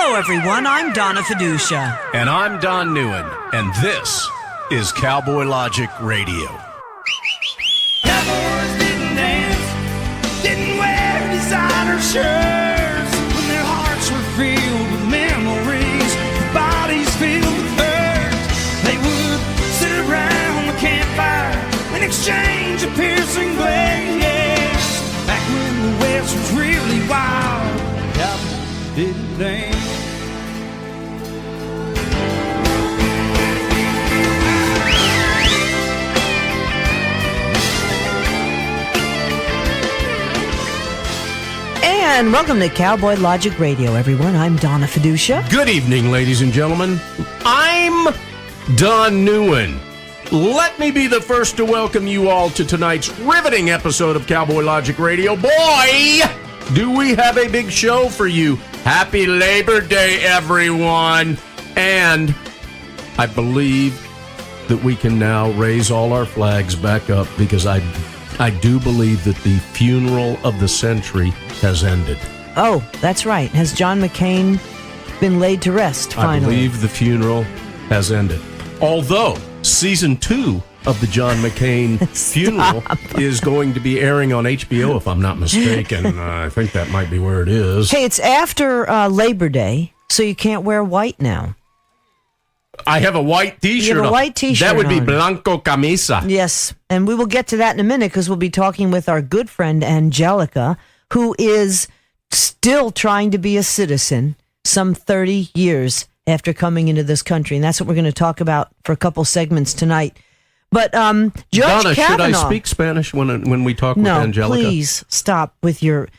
Hello, everyone. I'm Donna Fiducia. And I'm Don Neuen, and this is Cowboy Logic Radio. Cowboys didn't dance, didn't wear designer shirts. When their hearts were filled with memories, their bodies filled with hurt. They would sit around the campfire and exchange a piercing glance. Back when the West was really wild, cowboys didn't dance. And welcome to Cowboy Logic Radio, everyone. I'm Donna Fiducia. Good evening, ladies and gentlemen. I'm Don Neuen. Let me be the first to welcome you all to tonight's riveting episode of Cowboy Logic Radio. Boy, do we have a big show for you. Happy Labor Day, everyone. And I believe that we can now raise all our flags back up because I do believe that the funeral of the century has ended. Oh, that's right. Has John McCain been laid to rest, finally? I believe the funeral has ended. Although, season 2 of the John McCain funeral is going to be airing on HBO, if I'm not mistaken. I think that might be where it is. Hey, it's after Labor Day, so you can't wear white now. I have a white T-shirt. You have a on. white T-shirt That would be on. Blanco Camisa. Yes, and we will get to that in a minute because we'll be talking with our good friend Angelica, who is still trying to be a citizen some 30 years after coming into this country. And that's what we're going to talk about for a couple segments tonight. But Judge Donna, Kavanaugh, should I speak Spanish when we talk with Angelica? No, please stop with your,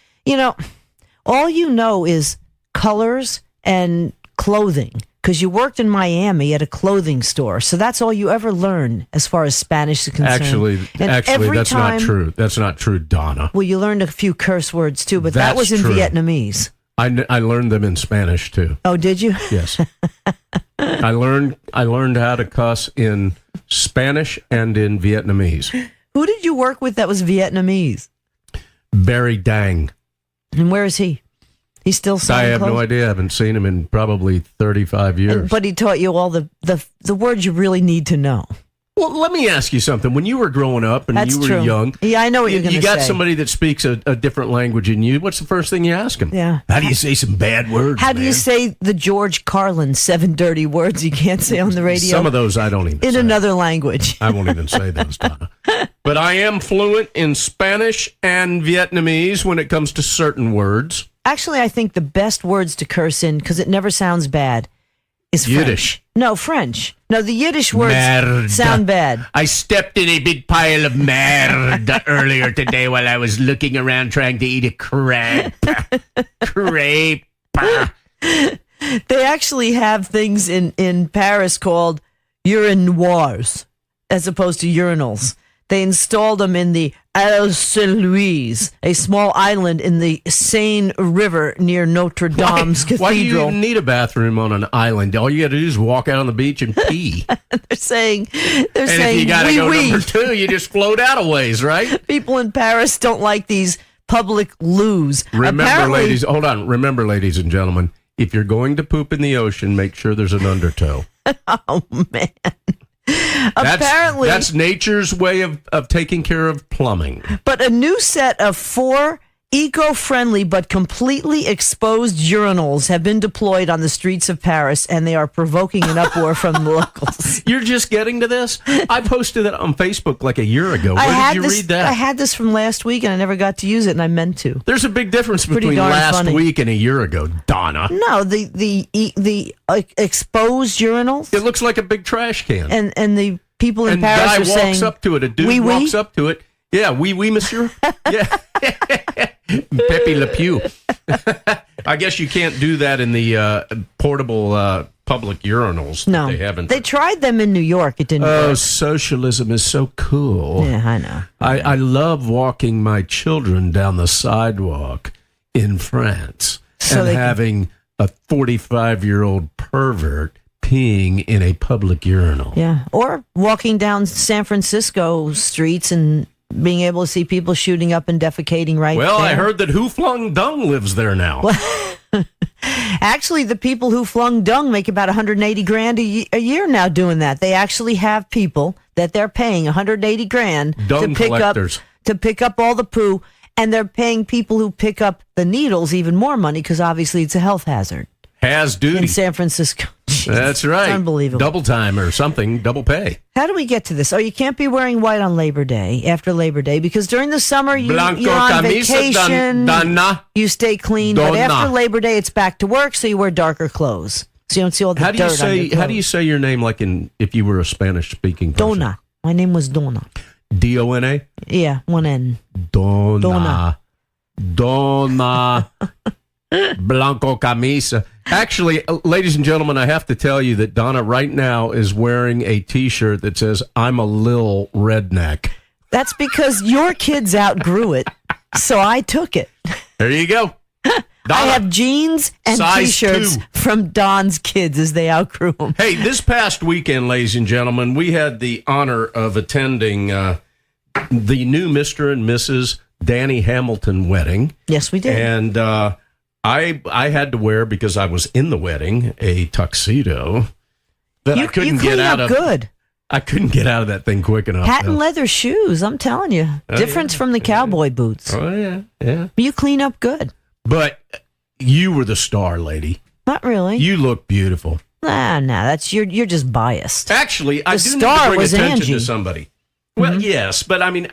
all you know is colors and clothing. Because you worked in Miami at a clothing store. So that's all you ever learn as far as Spanish is concerned. Actually, that's not true. That's not true, Donna. Well, you learned a few curse words, too, but that That's was in true. Vietnamese. I learned them in Spanish, too. Oh, did you? Yes. I learned how to cuss in Spanish and in Vietnamese. Who did you work with that was Vietnamese? Barry Dang. And where is he? He's still I selling have clothes? no idea. I haven't seen him in probably 35 years. But he taught you all the words you really need to know. Well, let me ask you something. When you were growing up and That's you were true. young, Yeah, I know what you're going to say. You got somebody that speaks a different language than you. What's the first thing you ask them? Yeah. How do you say some bad words, How do you man? say the George Carlin 7 dirty words you can't say on the radio? Some of those I don't even in say. another language. I won't even say those, Donna. But I am fluent in Spanish and Vietnamese when it comes to certain words. Actually, I think the best words to curse in, because it never sounds bad, is French. Yiddish. No, French. No, the Yiddish words Merda. sound bad. I stepped in a big pile of merda earlier today while I was looking around trying to eat a crepe. Crepe. They actually have things in Paris called urinoirs, as opposed to urinals. They installed them in the Île Saint-Louis, a small island in the Seine River near Notre Dame's Cathedral. Why do you even need a bathroom on an island? All you got to do is walk out on the beach and pee. They're saying, And if you got to go number 2, you just float out a ways, right? People in Paris don't like these public loos. Remember, ladies and gentlemen, if you're going to poop in the ocean, make sure there's an undertow. Oh, man. Apparently, that's nature's way of taking care of plumbing. But a new set of 4 eco-friendly but completely exposed urinals have been deployed on the streets of Paris, and they are provoking an uproar from the locals. You're just getting to this? I posted it on Facebook like a year ago. Where did you read that? I had this from last week, and I never got to use it, and I meant to. There's a big difference between darn last funny. week and a year ago, Donna. No, the exposed urinals. It looks like a big trash can. And the people in And Paris guy are walks saying, up to it. A dude oui, oui? walks up to it. Yeah, oui, monsieur. Yeah. Pepe Le Pew. I guess you can't do that in the portable public urinals. no. They haven't. They tried them in New York. It didn't Oh, work. socialism is so cool. Yeah, I know. I love walking my children down the sidewalk in France So and they can- having a 45-year-old pervert peeing in a public urinal. Yeah, or walking down San Francisco streets and being able to see people shooting up and defecating right Well, there. I heard that Who Flung Dung lives there now. Actually, the people who flung dung make about 180 grand a year now doing that. They actually have people that they're paying 180 grand Dung collectors. to pick up all the poo, and they're paying people who pick up the needles even more money because obviously it's a health hazard. Has duty. In San Francisco. Jeez, That's right. It's unbelievable. Double time or something, double pay. How do we get to this? Oh, you can't be wearing white on Labor Day, after Labor Day, because during the summer you're on camisa, vacation, donna. you stay clean, Donna. but after Labor Day it's back to work, so you wear darker clothes. So you don't see all the dirt on your clothes. How do you say your name like if you were a Spanish-speaking person? Donna. My name was Donna. D-O-N-A? Yeah, one N. Donna. Blanco camisa. Actually, ladies and gentlemen, I have to tell you that Donna right now is wearing a T-shirt that says, "I'm a lil redneck." That's because your kids outgrew it, so I took it. There you go. Donna, I have jeans and size T-shirts 2. from Don's kids as they outgrew them. Hey, this past weekend, ladies and gentlemen, we had the honor of attending the new Mr. and Mrs. Danny Hamilton wedding. Yes, we did. And I had to wear, because I was in the wedding, a tuxedo that I couldn't you get clean out up of. good. I couldn't get out of that thing quick enough. Hat and leather shoes, I'm telling you. Difference from the cowboy boots. Oh, yeah, yeah. You clean up good. But you were the star, lady. Not really. You look beautiful. Nah, that's you're just biased. Actually, I The do need star to bring was attention Angie. to somebody. Well, yes, but I mean,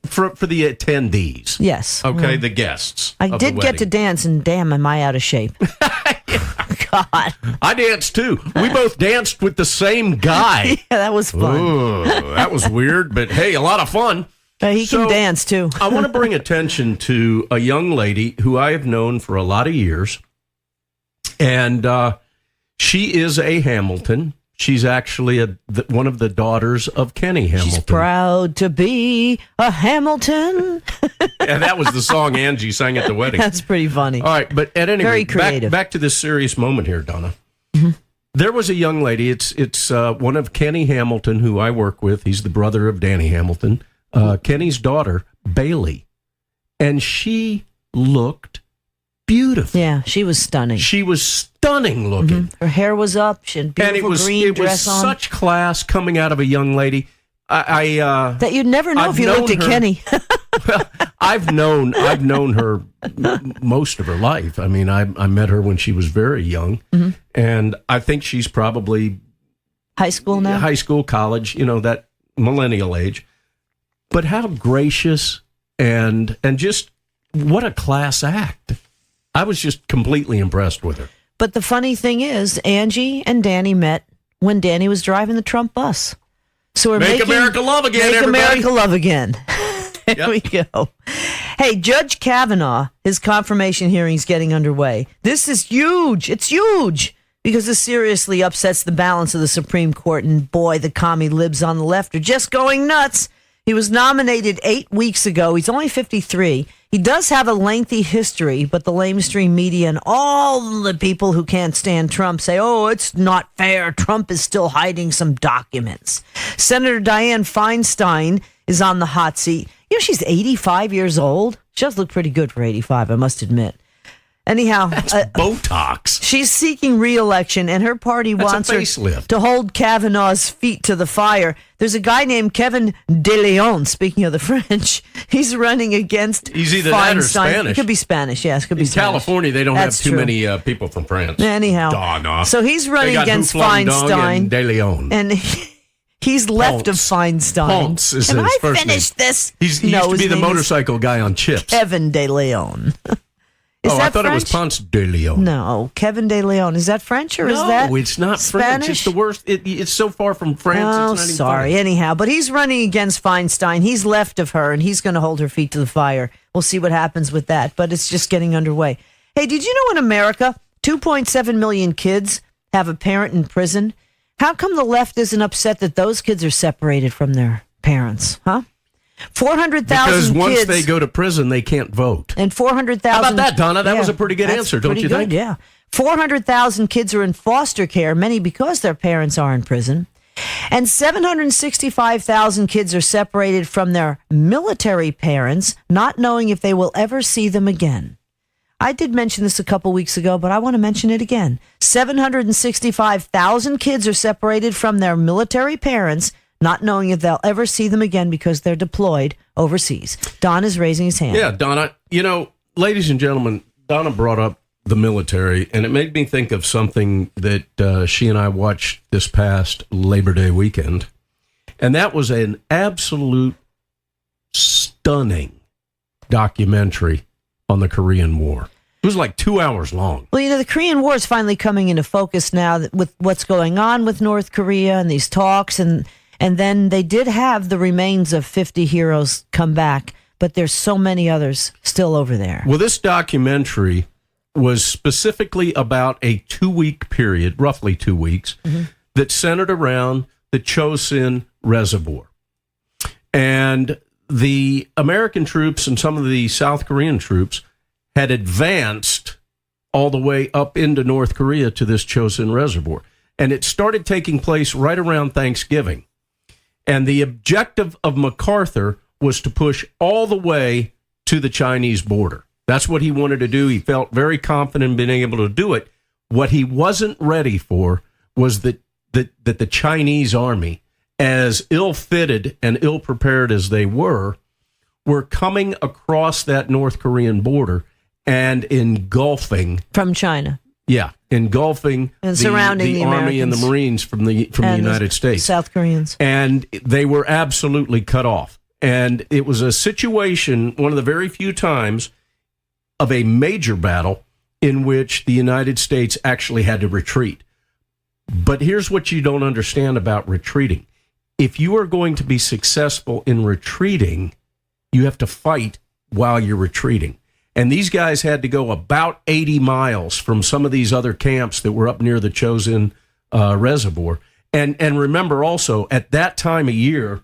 for the attendees. Yes. Okay, the guests. I of did the get to wedding. dance, and damn, am I out of shape. God. I danced too. We both danced with the same guy. Yeah, that was fun. Ooh, that was weird, but hey, a lot of fun. He So, can dance, too. I want to bring attention to a young lady who I have known for a lot of years, and she is a Hamilton. She's actually one of the daughters of Kenny Hamilton. She's proud to be a Hamilton. And that was the song Angie sang at the wedding. That's pretty funny. All right, but at any Very rate, creative. back to this serious moment here, Donna. Mm-hmm. There was a young lady. It's one of Kenny Hamilton, who I work with. He's the brother of Danny Hamilton. Kenny's daughter, Bailey. And she looked beautiful. Yeah, she was stunning. She was stunning looking. Her hair was up. She had a beautiful green dress on. Such class coming out of a young lady. That you'd never know I've if you looked at known her- Kenny. Well, I've known her most of her life. I mean, I met her when she was very young, and I think she's probably High school now? high school, college, that millennial age. But how gracious and just what a class act. I was just completely impressed with her. But the funny thing is, Angie and Danny met when Danny was driving the Trump bus. So we're Make making America love again, Make everybody. America love again. There Yep. we go. Hey, Judge Kavanaugh, his confirmation hearing's getting underway. This is huge. It's huge because this seriously upsets the balance of the Supreme Court. And boy, the commie libs on the left are just going nuts. He was nominated 8 weeks ago. He's only 53. He does have a lengthy history, but the lamestream media and all the people who can't stand Trump say, oh, it's not fair. Trump is still hiding some documents. Senator Dianne Feinstein is on the hot seat. She's 85 years old. She does look pretty good for 85, I must admit. Anyhow, That's Botox. she's seeking re-election, and her party That's a wants her facelift. to hold Kavanaugh's feet to the fire. There's a guy named Kevin De Leon, speaking of the French. He's running against He's either that or Feinstein. Spanish. It could be Spanish, yes. Could be In Spanish. California, they don't That's have too true. many people from France. Anyhow, Donna. so he's running They got against Houflong Dong Feinstein. and De Leon. And he's left of Ponce. Feinstein. Ponce is Can his I first finish name. this? He used to be his the name is motorcycle guy on Chips. Kevin De Leon. Is I that thought it was French? Ponce de Leon. No, Kevin De Leon. Is that French or is that No, it's not French. Spanish? It's the worst. It's so far from France. Oh, it's not even sorry. funny. Anyhow, but he's running against Feinstein. He's left of her, and he's going to hold her feet to the fire. We'll see what happens with that, but it's just getting underway. Hey, did you know in America, 2.7 million kids have a parent in prison? How come the left isn't upset that those kids are separated from their parents, huh? 400,000 Because kids. once they go to prison, they can't vote. And 400,000. How about that, Donna? That was a pretty good that's answer, don't pretty you good, think? Yeah. 400,000 kids are in foster care, many because their parents are in prison. And 765,000 kids are separated from their military parents, not knowing if they will ever see them again. I did mention this a couple weeks ago, but I want to mention it again. 765,000 kids are separated from their military parents, not knowing if they'll ever see them again because they're deployed overseas. Don is raising his hand. Yeah, Donna, ladies and gentlemen, Donna brought up the military, and it made me think of something that she and I watched this past Labor Day weekend, and that was an absolute stunning documentary on the Korean War. It was like 2 hours long. Well, the Korean War is finally coming into focus now with what's going on with North Korea and these talks, and then they did have the remains of 50 heroes come back, but there's so many others still over there. Well, this documentary was specifically about a 2-week period, roughly 2 weeks, that centered around the Chosin Reservoir. And the American troops and some of the South Korean troops had advanced all the way up into North Korea to this Chosin Reservoir. And it started taking place right around Thanksgiving. And the objective of MacArthur was to push all the way to the Chinese border. That's what he wanted to do. He felt very confident in being able to do it. What he wasn't ready for was that the Chinese army, as ill-fitted and ill-prepared as they were coming across that North Korean border and engulfing from China. Yeah, engulfing and surrounding the Army and the Marines from the United States. South Koreans. And they were absolutely cut off. And it was a situation, one of the very few times of a major battle in which the United States actually had to retreat. But here's what you don't understand about retreating. If you are going to be successful in retreating, you have to fight while you're retreating. And these guys had to go about 80 miles from some of these other camps that were up near the Chosin Reservoir. And remember also, at that time of year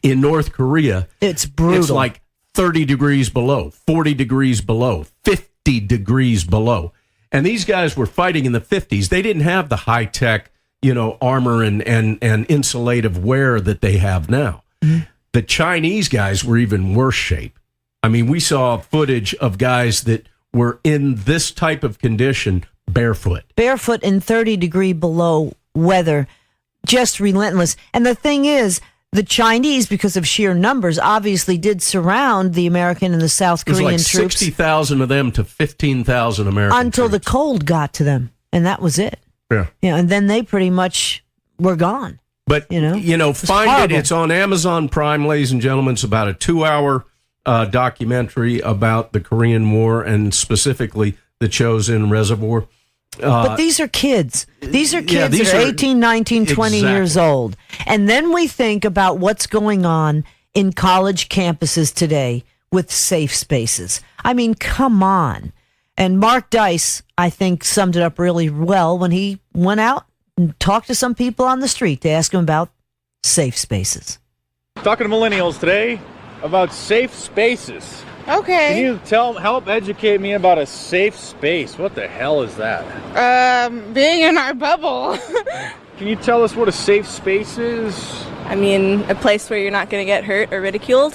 in North Korea, it's brutal. It's like 30 degrees below, 40 degrees below, 50 degrees below. And these guys were fighting in the 50s. They didn't have the high-tech, armor and insulative wear that they have now. Mm-hmm. The Chinese guys were even worse shape. I mean, we saw footage of guys that were in this type of condition barefoot. Barefoot in 30 degree below weather, just relentless. And the thing is, the Chinese, because of sheer numbers, obviously did surround the American and the South Korean troops. It was like 60,000 of them to 15,000 American until troops. The cold got to them, and that was it. Yeah. And then they pretty much were gone. But, find it. It's on Amazon Prime, ladies and gentlemen. It's about a 2-hour documentary about the Korean War and specifically the Chosin Reservoir. But these are kids. These are kids that are 18, 19, 20 years old. And then we think about what's going on in college campuses today with safe spaces. I mean, come on. And Mark Dice, I think, summed it up really well when he went out and talked to some people on the street to ask them about safe spaces. Talking to millennials today about safe spaces. Okay. Can you help educate me about a safe space? What the hell is that? Being in our bubble. Can you tell us what a safe space is? I mean, a place where you're not going to get hurt or ridiculed.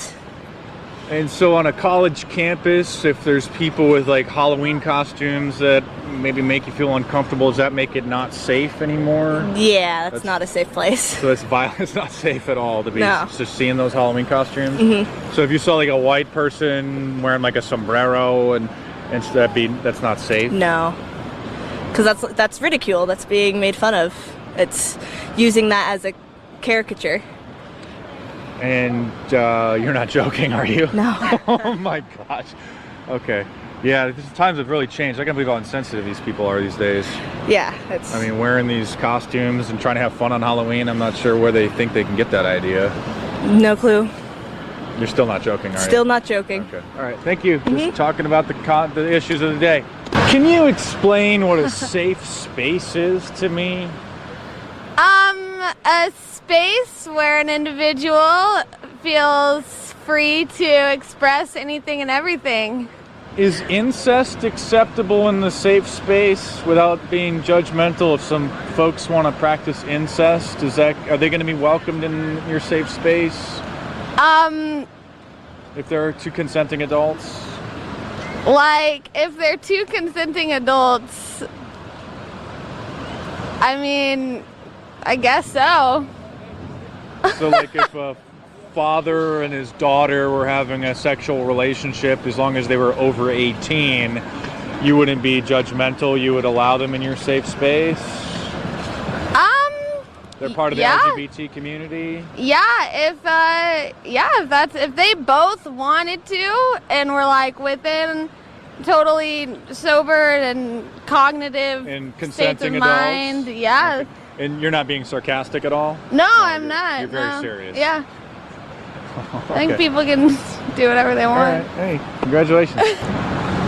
And so on a college campus, if there's people with like Halloween costumes that maybe make you feel uncomfortable, does that make it not safe anymore? Yeah, that's not a safe place. So that's violent. It's not safe at all to be just seeing those Halloween costumes. Mm-hmm. So if you saw like a white person wearing like a sombrero and that's not safe. No, because that's ridicule. That's being made fun of. It's using that as a caricature. And you're not joking, are you? No. Oh my gosh. Okay. Yeah, times have really changed. I can't believe how insensitive these people are these days. Yeah, I mean, wearing these costumes and trying to have fun on Halloween, I'm not sure where they think they can get that idea. No clue. You're still not joking, are you? Still not joking. Okay. All right. Thank you. Just talking about the issues of the day. Can you explain what a safe space is to me? A space where an individual feels free to express anything and everything. Is incest acceptable in the safe space without being judgmental? If some folks want to practice incest, are they going to be welcomed in your safe space? If there are two consenting adults? Like, if they're two consenting adults, I mean, I guess so. So, like, if a father and his daughter were having a sexual relationship, as long as they were over 18, you wouldn't be judgmental. You would allow them in your safe space. They're part of the LGBT community. If they both wanted to and were like within totally sober and cognitive And states of consenting mind. adults? Yeah. Okay. And you're not being sarcastic at all? No, I'm not. You're very no. serious. Yeah. I think Okay. people can do whatever they All want. right. Hey, congratulations.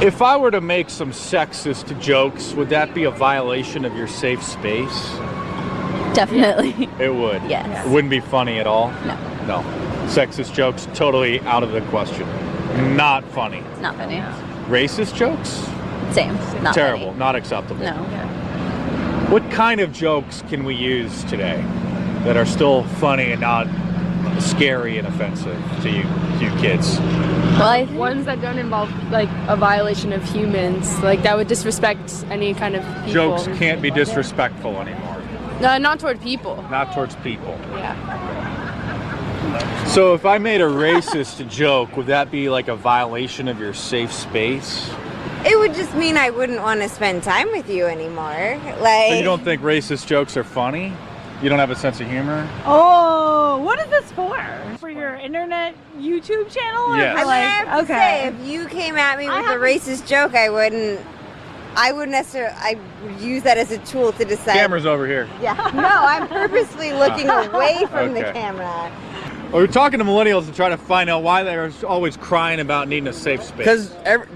If I were to make some sexist jokes, would that be a violation of your safe space? Definitely. It would. Yes. It wouldn't be funny at all? No. No. Sexist jokes, totally out of the question. Not funny. Not funny. Racist jokes? Same. Not Terrible. funny. Not acceptable. No. What kind of jokes can we use today that are still funny and not scary and offensive to you kids? Well, I think Ones that don't involve like a violation of humans, like that would disrespect any kind of people. Jokes can't be disrespectful anymore. No, not toward people. Not towards people. Yeah. So if I made a racist joke, would that be like a violation of your safe space? It would just mean I wouldn't want to spend time with you anymore. So you don't think racist jokes are funny? You don't have a sense of humor? Oh, what is this for? For your internet YouTube channel? Or Yes. I mean, I have to okay. say, if you came at me with a racist joke, I wouldn't necessarily, I would use that as a tool to decide. Camera's over here. Yeah. No, I'm purposely looking away from the Okay. camera. Well, we're talking to millennials and trying to find out why they're always crying about needing a safe space. Because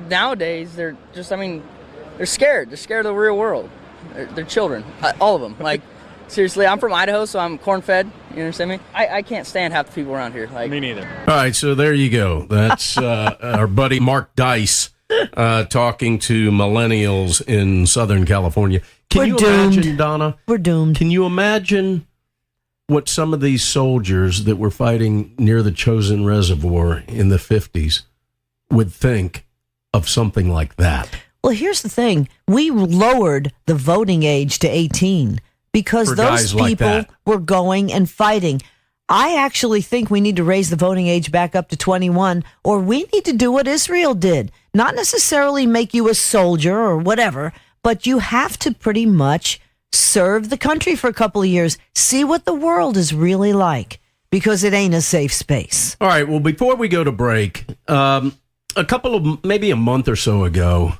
nowadays they're just, they're scared. They're scared of the real world. They're children, all of them. Like, seriously, I'm from Idaho, so I'm corn-fed. You understand me? I can't stand half the people around here. Like, me neither. All right, so there you go. That's our buddy Mark Dice talking to millennials in Southern California. Can you imagine, Donna? We're doomed. Can you imagine what some of these soldiers that were fighting near the Chosin Reservoir in the 50s would think of something like that? Well, here's the thing. We lowered the voting age to 18 because For those guys like people that. were going and fighting. I actually think we need to raise the voting age back up to 21, or we need to do what Israel did. Not necessarily make you a soldier or whatever, but you have to pretty much serve the country for a couple of years. See what the world is really like, because it ain't a safe space. All right, well, before we go to break, maybe a month or so ago,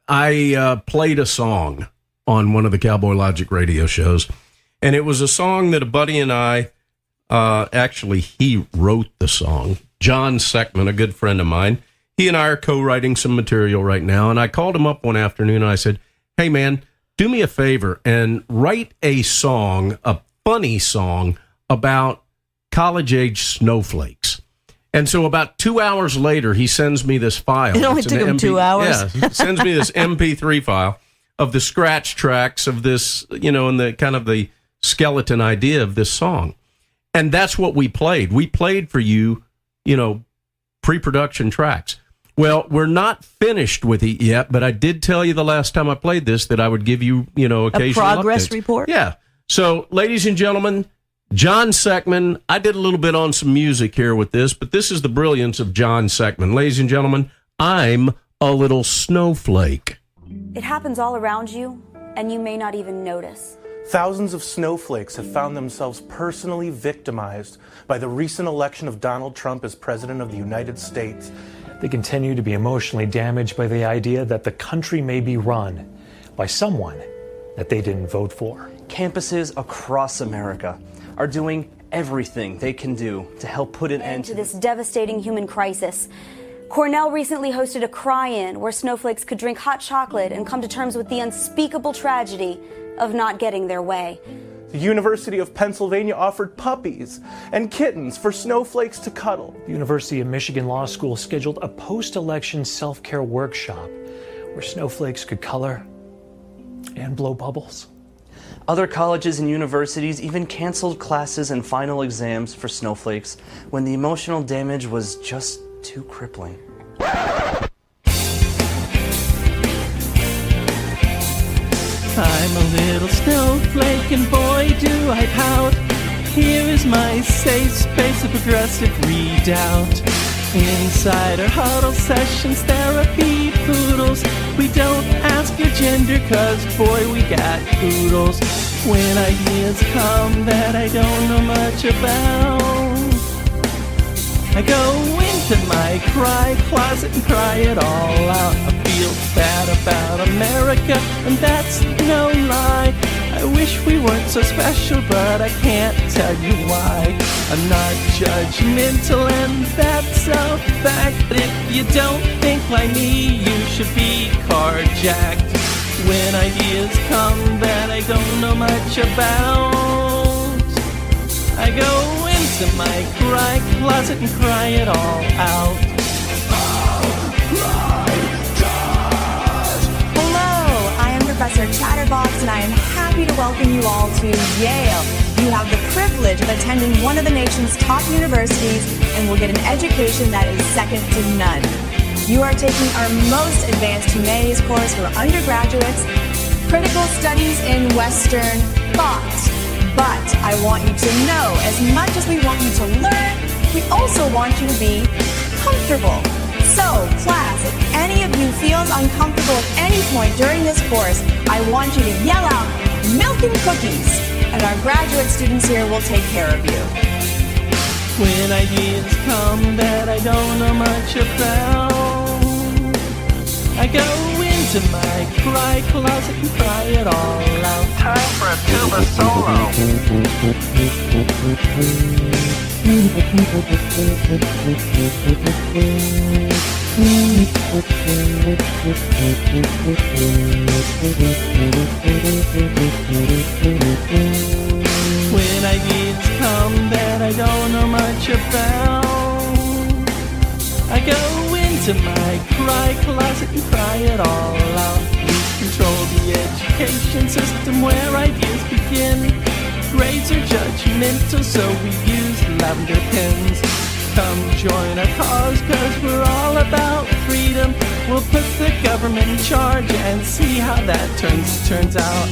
I played a song on one of the Cowboy Logic radio shows, and it was a song that a buddy and I, actually, he wrote the song. John Seckman, a good friend of mine, he and I are co-writing some material right now, and I called him up one afternoon, and I said, hey, man, do me a favor and write a song, a funny song, about college-age snowflakes. And so about 2 hours later, he sends me this file. It only It's an took him 2 hours. Yeah, he sends me this MP3 file of the scratch tracks of this, and the kind of the skeleton idea of this song. And that's what we played. We played for you, pre-production tracks. Well, we're not finished with it yet, but I did tell you the last time I played this that I would give you, occasional A progress updates. report? Yeah. So, ladies and gentlemen, John Seckman. I did a little bit on some music here with this, but this is the brilliance of John Seckman. Ladies and gentlemen, I'm a little snowflake. It happens all around you, and you may not even notice. Thousands of snowflakes have found themselves personally victimized by the recent election of Donald Trump as President of the United States. They continue to be emotionally damaged by the idea that the country may be run by someone that they didn't vote for. Campuses across America are doing everything they can do to help put an end to this devastating human crisis. Cornell recently hosted a cry-in where snowflakes could drink hot chocolate and come to terms with the unspeakable tragedy of not getting their way. The University of Pennsylvania offered puppies and kittens for snowflakes to cuddle. The University of Michigan Law School scheduled a post-election self-care workshop where snowflakes could color and blow bubbles. Other colleges and universities even canceled classes and final exams for snowflakes when the emotional damage was just too crippling. I'm a little snowflake and boy do I pout. Here is my safe space of progressive redoubt. Inside our huddle sessions, therapy poodles. We don't ask your gender cause boy we got oodles. When ideas come that I don't know much about, I go into my cry closet and cry it all out. I feel bad about America, and that's no lie. I wish we weren't so special, but I can't tell you why. I'm not judgmental, and that's a fact. But if you don't think like me, you should be carjacked. When ideas come that I don't know much about, I go into my cry closet and cry it all out. Hello, I am Professor Chatterbox, and I am happy to welcome you all to Yale. You have the privilege of attending one of the nation's top universities and will get an education that is second to none. You are taking our most advanced humanities course for undergraduates, critical studies in Western thought. But I want you to know, as much as we want you to learn, we also want you to be comfortable. So, class, if any of you feels uncomfortable at any point during this course, I want you to yell out, "Milk and cookies," and our graduate students here will take care of you. When ideas come that I don't know much about, I go into my cry closet and cry it all out. Time for a tuba solo. When ideas come that I don't know much about, I go into my cry closet and cry it all out. We control the education system where ideas begin. Grades are judgmental, so we use lavender pens. Come join our cause, cause we're all about freedom. We'll put the government in charge and see how that turns out.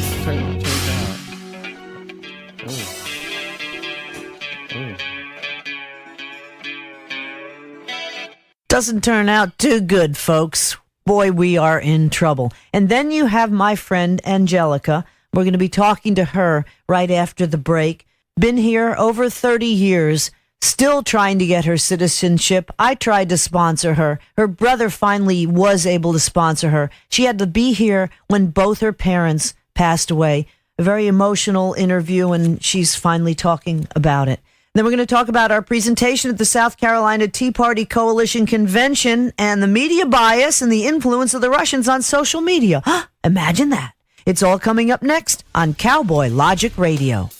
Doesn't turn out too good, folks. Boy, we are in trouble. And then you have my friend Angelica. We're going to be talking to her right after the break. Been here over 30 years, still trying to get her citizenship. I tried to sponsor her. Her brother finally was able to sponsor her. She had to be here when both her parents passed away. A very emotional interview, and she's finally talking about it. Then we're going to talk about our presentation at the South Carolina Tea Party Coalition Convention and the media bias and the influence of the Russians on social media. Imagine that. It's all coming up next on Cowboy Logic Radio.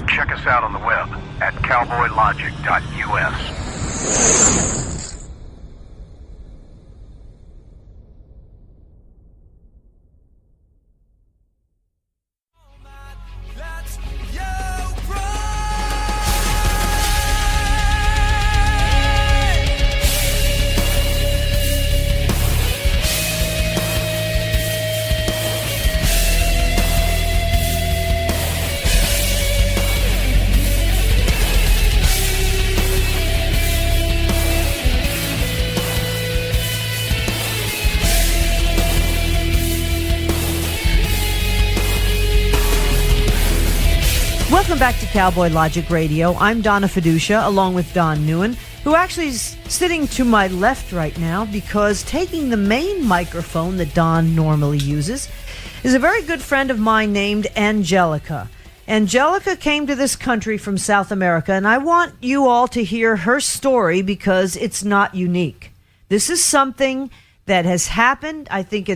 Check us out on the web at cowboylogic.us. Welcome back to Cowboy Logic Radio. I'm Donna Fiducia, along with Don Neuen, who actually is sitting to my left right now because taking the main microphone that Don normally uses is a very good friend of mine named Angelica. Angelica came to this country from South America, and I want you all to hear her story because it's not unique. This is something that has happened. I think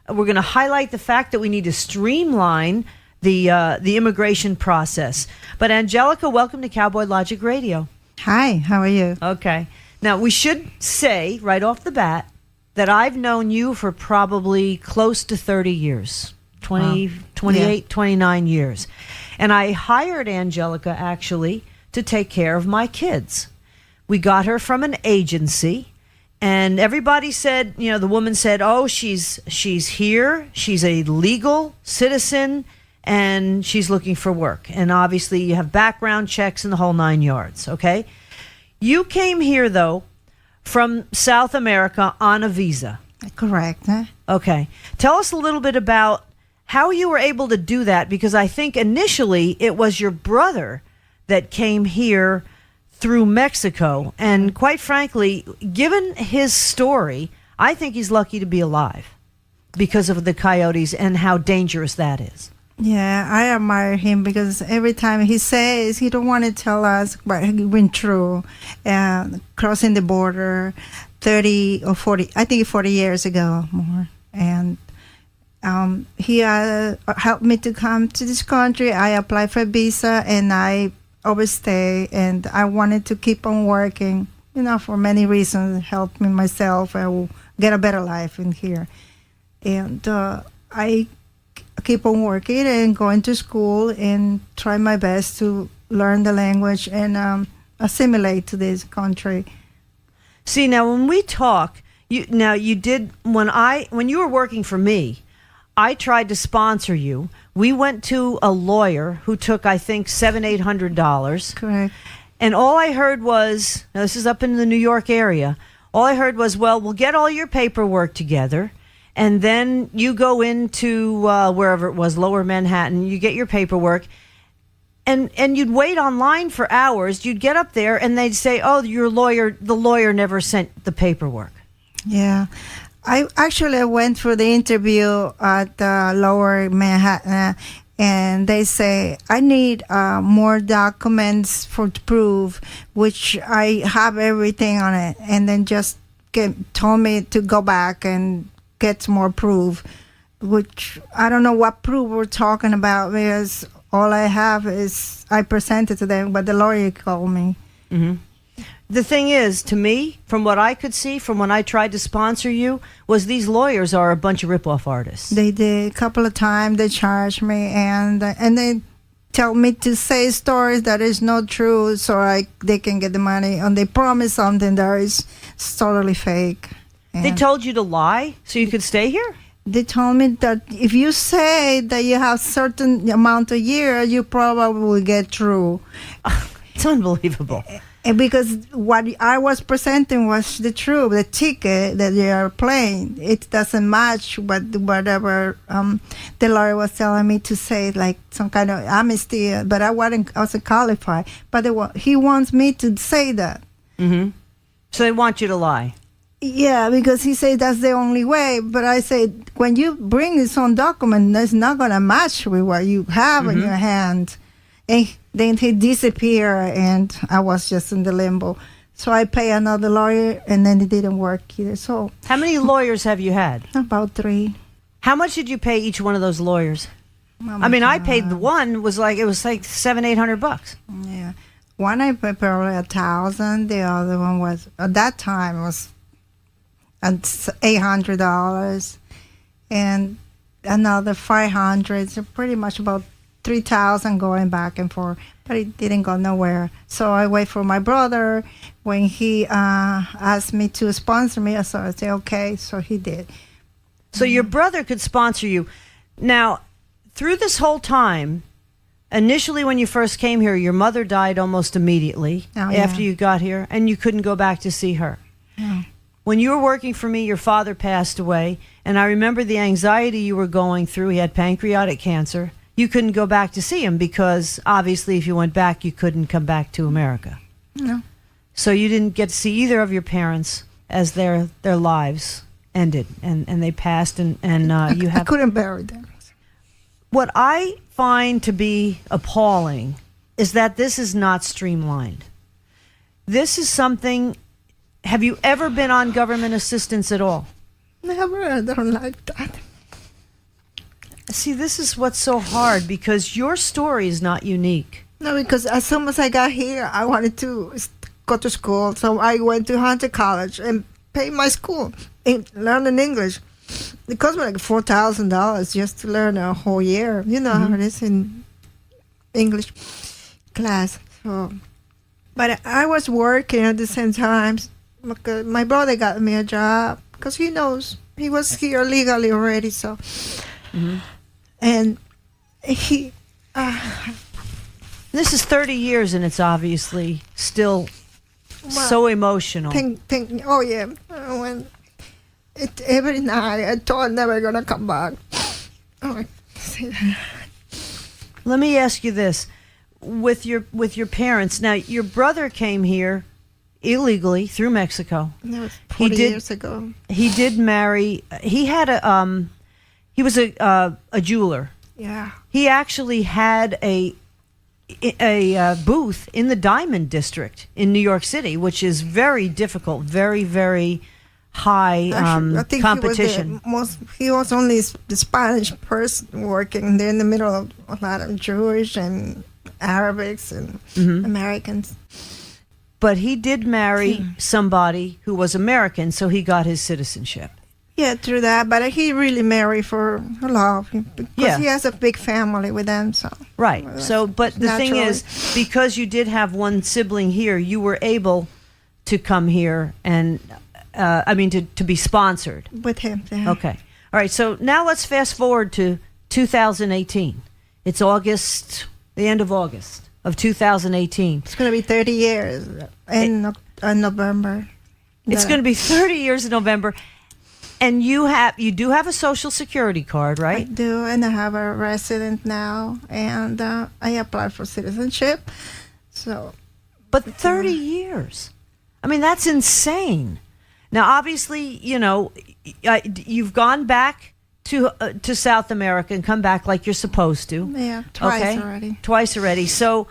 we're going to highlight the fact that we need to streamline the immigration process. But Angelica, welcome to Cowboy Logic Radio. Hi, how are you? Okay. Now, we should say right off the bat that I've known you for probably close to 30 years, 28, 29 years. And I hired Angelica, actually, to take care of my kids. We got her from an agency, and everybody said, you know, the woman said, oh, she's here, she's a legal citizen, and she's looking for work. And obviously you have background checks and the whole 9 yards, okay? You came here, though, from South America on a visa. Correct. Okay. Tell us a little bit about how you were able to do that, because I think initially it was your brother that came here through Mexico. And quite frankly, given his story, I think he's lucky to be alive because of the coyotes and how dangerous that is. Yeah, I admire him because every time he says he don't want to tell us what he went through, crossing the border 30 or 40, I think 40 years ago more. And he helped me to come to this country. I applied for a visa and I overstay, and I wanted to keep on working, you know, for many reasons, help me myself, I will get a better life in here. And I keep on working and going to school and try my best to learn the language and assimilate to this country. See, now when we talk, you did, when you were working for me, I tried to sponsor you. We went to a lawyer who took, I think, $700-800. Correct. And all I heard was, now this is up in the New York area, all I heard was, well, we'll get all your paperwork together, and then you go into wherever it was, Lower Manhattan, you get your paperwork, and you'd wait online for hours. You'd get up there, and they'd say, oh, the lawyer never sent the paperwork. Yeah. I actually went for the interview at Lower Manhattan, and they say, I need more documents to prove, which I have everything on it, and then just told me to go back and get more proof, which I don't know what proof we're talking about, because all I have is I presented to them, but the lawyer called me. Mm-hmm. The thing is, to me, from what I could see, from when I tried to sponsor you, was these lawyers are a bunch of rip-off artists. They did a couple of times. They charged me, and they tell me to say stories that is not true, so they can get the money. And they promise something that is totally fake. And they told you to lie so you could stay here? They told me that if you say that you have certain amount of years, you probably will get through. It's unbelievable. And because what I was presenting was the truth, the ticket that they are playing, it doesn't match whatever the lawyer was telling me to say, like some kind of amnesty, but I wasn't qualified. But he wants me to say that. Mm-hmm. So they want you to lie. Yeah, because he said that's the only way. But I said, when you bring this on document, that's not going to match with what you have in your hand. And then he disappeared, and I was just in the limbo. So I pay another lawyer, and then it didn't work either. So how many lawyers have you had? About 3. How much did you pay each one of those lawyers? I mean, I paid the one, it was like $700-800. Yeah. One I paid probably $1,000. The other one was, at that time, was $800. And another $500. So pretty much about $3,000 going back and forth, but it didn't go nowhere. So I wait for my brother. When he asked me to sponsor me, so I said, okay, so he did. So your brother could sponsor you. Now, through this whole time, initially when you first came here, your mother died almost immediately after you got here, and you couldn't go back to see her. Yeah. When you were working for me, your father passed away, and I remember the anxiety you were going through. He had pancreatic cancer. You couldn't go back to see him because obviously if you went back, you couldn't come back to America. No. So you didn't get to see either of your parents as their lives ended and they passed and you have... I couldn't bury them. What I find to be appalling is that this is not streamlined. This is something... Have you ever been on government assistance at all? Never. I don't like that. See, this is what's so hard because your story is not unique. No, because as soon as I got here, I wanted to go to school. So I went to Hunter College and paid my school in learning English. It cost me like $4,000 just to learn a whole year. You know how it is in English class. So, but I was working at the same time. Because my brother got me a job because he knows he was here legally already. So, and he. This is 30 years, and it's obviously still so emotional. Oh yeah, when every night I thought I'm never gonna come back. Oh, I say that. Let me ask you this: with your parents, now your brother came here illegally through Mexico. That was 40 years ago. He did marry. He had a he was a jeweler. Yeah. He actually had a booth in the Diamond District in New York City, which is very difficult, very, very high I think competition. He was only the Spanish person working there in the middle of a lot of Jewish and Arabics and Americans. But he did marry somebody who was American, so he got his citizenship. Yeah, through that. But he really married for love because he has a big family with them. So right. So, but the thing is, because you did have one sibling here, you were able to come here and, to be sponsored with him. Yeah. Okay. All right. So now let's fast forward to 2018. It's August, the end of August of 2018. It's going to be 30 years in November. It's going to be 30 years in November. And you do have a Social Security card, right? I do, and I have a resident now, and I applied for citizenship. So, but 30 years. I mean, that's insane. Now, obviously, you've gone back to South America and come back like you're supposed to. Yeah, twice already. Twice already. So,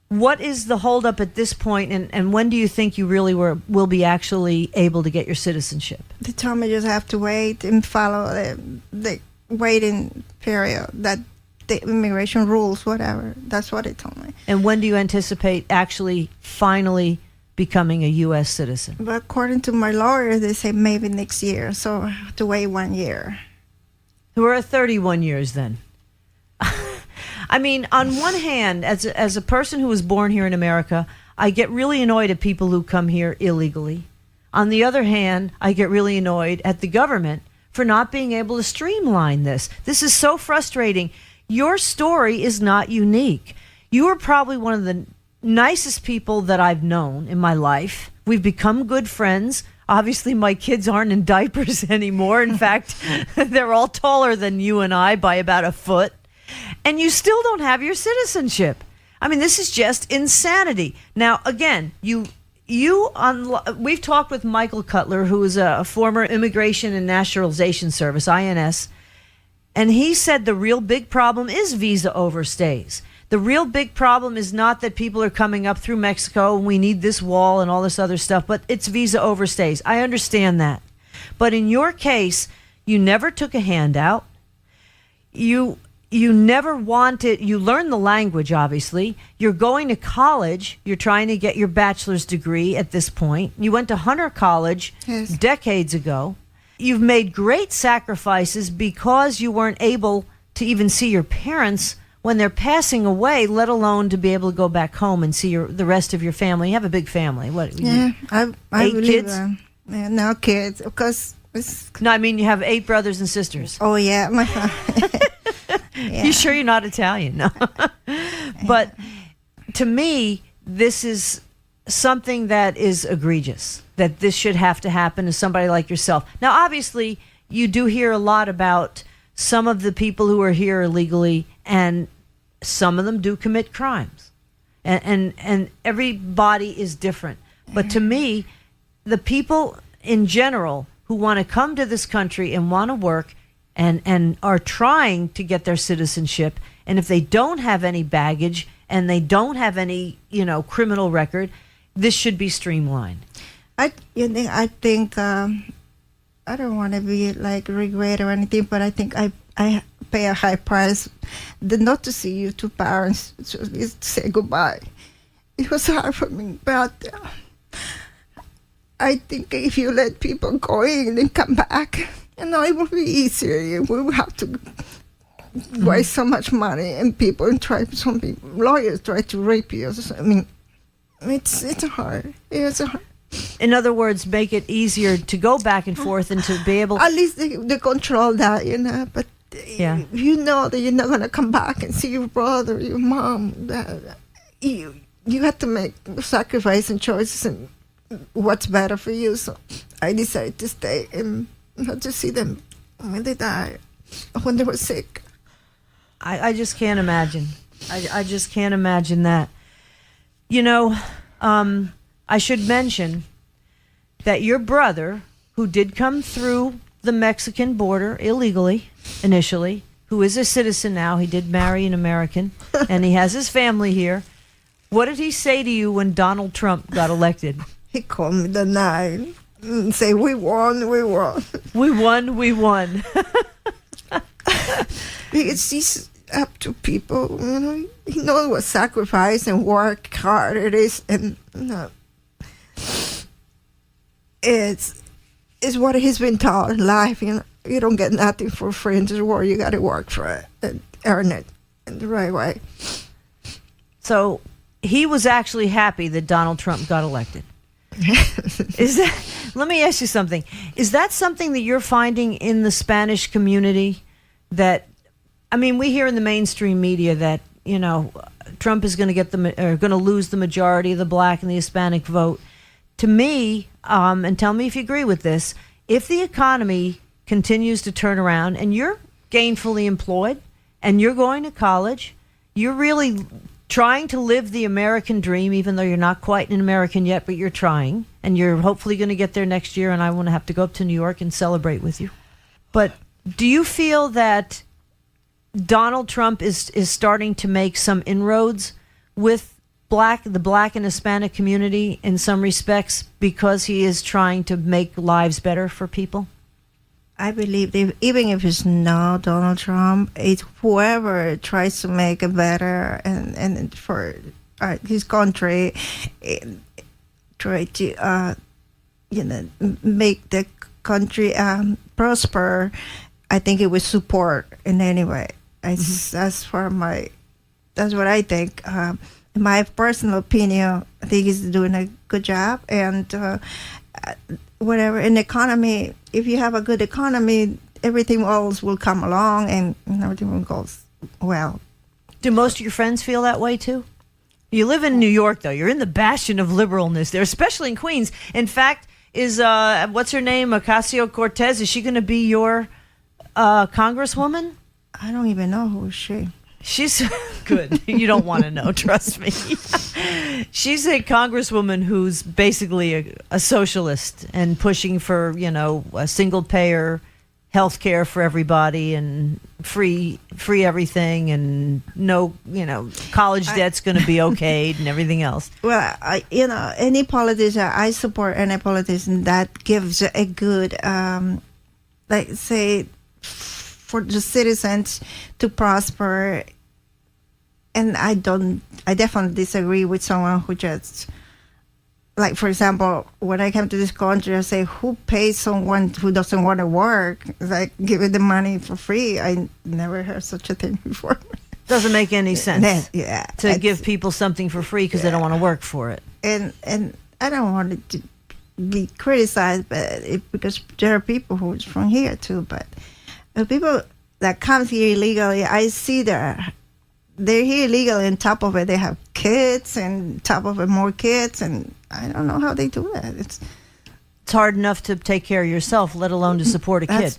what is the holdup at this point, and when do you think you really will be actually able to get your citizenship? They told me just have to wait and follow the waiting period, that the immigration rules, whatever. That's what they told me. And when do you anticipate actually finally becoming a U.S. citizen? But according to my lawyer, they say maybe next year, so I have to wait 1 year. We're at 31 years then. I mean, on one hand, as a person who was born here in America, I get really annoyed at people who come here illegally. On the other hand, I get really annoyed at the government for not being able to streamline this. This is so frustrating. Your story is not unique. You are probably one of the nicest people that I've known in my life. We've become good friends. Obviously, my kids aren't in diapers anymore. In fact, they're all taller than you and I by about a foot. And you still don't have your citizenship. I mean, this is just insanity. Now, again, we've talked with Michael Cutler, who is a former Immigration and Naturalization Service, INS, and he said the real big problem is visa overstays. The real big problem is not that people are coming up through Mexico and we need this wall and all this other stuff, but it's visa overstays. I understand that. But in your case, you never took a handout. You never wanted, you learned the language, obviously. You're going to college. You're trying to get your bachelor's degree at this point. You went to Hunter College decades ago. You've made great sacrifices because you weren't able to even see your parents when they're passing away, let alone to be able to go back home and see the rest of your family. You have a big family. What? Yeah, I 8 believe kids? No kids, because no, I mean you have 8 brothers and sisters. Oh yeah, Yeah. You sure you're not Italian? No. But to me, this is something that is egregious, that this should have to happen to somebody like yourself. Now, obviously, you do hear a lot about some of the people who are here illegally, and some of them do commit crimes. And everybody is different. But to me, the people in general who want to come to this country and want to work and are trying to get their citizenship, and if they don't have any baggage and they don't have any, criminal record, this should be streamlined. I think I don't want to be like regret or anything, but I think I pay a high price not to see you two parents, to say goodbye. It was hard for me, but I think if you let people go in and come back, it will be easier. We will have to waste so much money, and lawyers try to rape you. I mean, it's hard. It's hard. In other words, make it easier to go back and forth and to be able. At least they control that, But yeah, you know that you're not gonna come back and see your brother, your mom. You have to make sacrifice and choices and what's better for you. So I decided to stay and not to see them when they died, when they were sick. I just can't imagine. I just can't imagine that. I should mention that your brother, who did come through the Mexican border illegally initially, who is a citizen now, he did marry an American, and he has his family here. What did he say to you when Donald Trump got elected? He called me the night and say, we won. We won. Because he's up to people, He knows what sacrifice and work hard it is, and it's what he's been taught in life. You don't get nothing for free in this world. You got to work for it and earn it in the right way. So he was actually happy that Donald Trump got elected. Let me ask you something. Is that something that you're finding in the Spanish community? We hear in the mainstream media that Trump is going to lose the majority of the black and the Hispanic vote. To me, and tell me if you agree with this, if the economy continues to turn around and you're gainfully employed and you're going to college, you're really trying to live the American dream, even though you're not quite an American yet, but you're trying, and you're hopefully going to get there next year, and I want to have to go up to New York and celebrate with you. But do you feel that Donald Trump is starting to make some inroads with the black and Hispanic community in some respects because he is trying to make lives better for people? I believe even if it's not Donald Trump, it's whoever tries to make it better and for his country, try to make the country prosper. I think it will support in any way. That's what I think. In my personal opinion, I think he's doing a good job, and whatever in the economy, if you have a good economy, everything else will come along and everything will go well. Do most of your friends feel that way too? You live in New York, though. You're in the bastion of liberalness there, especially in Queens. In fact, is what's her name, Ocasio-Cortez? Is she going to be your congresswoman? I don't even know who is she. She's good. You don't want to know, trust me. She's a congresswoman who's basically a socialist and pushing for, a single payer health care for everybody and free everything and no, college debt's going to be okayed and everything else. Well, any politician, I support any politician that gives a good, for the citizens to prosper. And I definitely disagree with someone who just, like, for example, when I came to this country, I say, who pays someone who doesn't want to work? Like, give it the money for free. I never heard such a thing before. Doesn't make any sense. Yeah. To give people something for free because they don't want to work for it. And I don't want it to be criticized, because there are people who's from here too. But the people that comes here illegally, I see they're here illegally. On top of it, they have kids, and top of it, more kids, and I don't know how they do that. It's hard enough to take care of yourself, let alone to support a kid,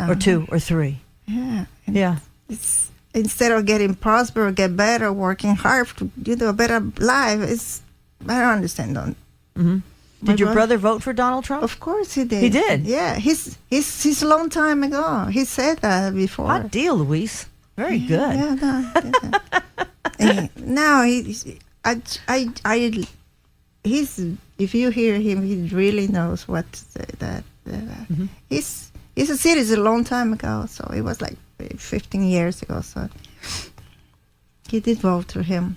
or two or three. Yeah, yeah. It's instead of getting prosper, get better, working hard to do a better life. I don't understand that. Mm-hmm. Did your brother vote for Donald Trump? Of course he did. He did? Yeah, he's a long time ago. He said that before. Hot deal, Luis. Very good. Yeah, now he's if you hear him, he really knows what to say. He's a citizen a long time ago, so it was like 15 years ago. So he did vote for him.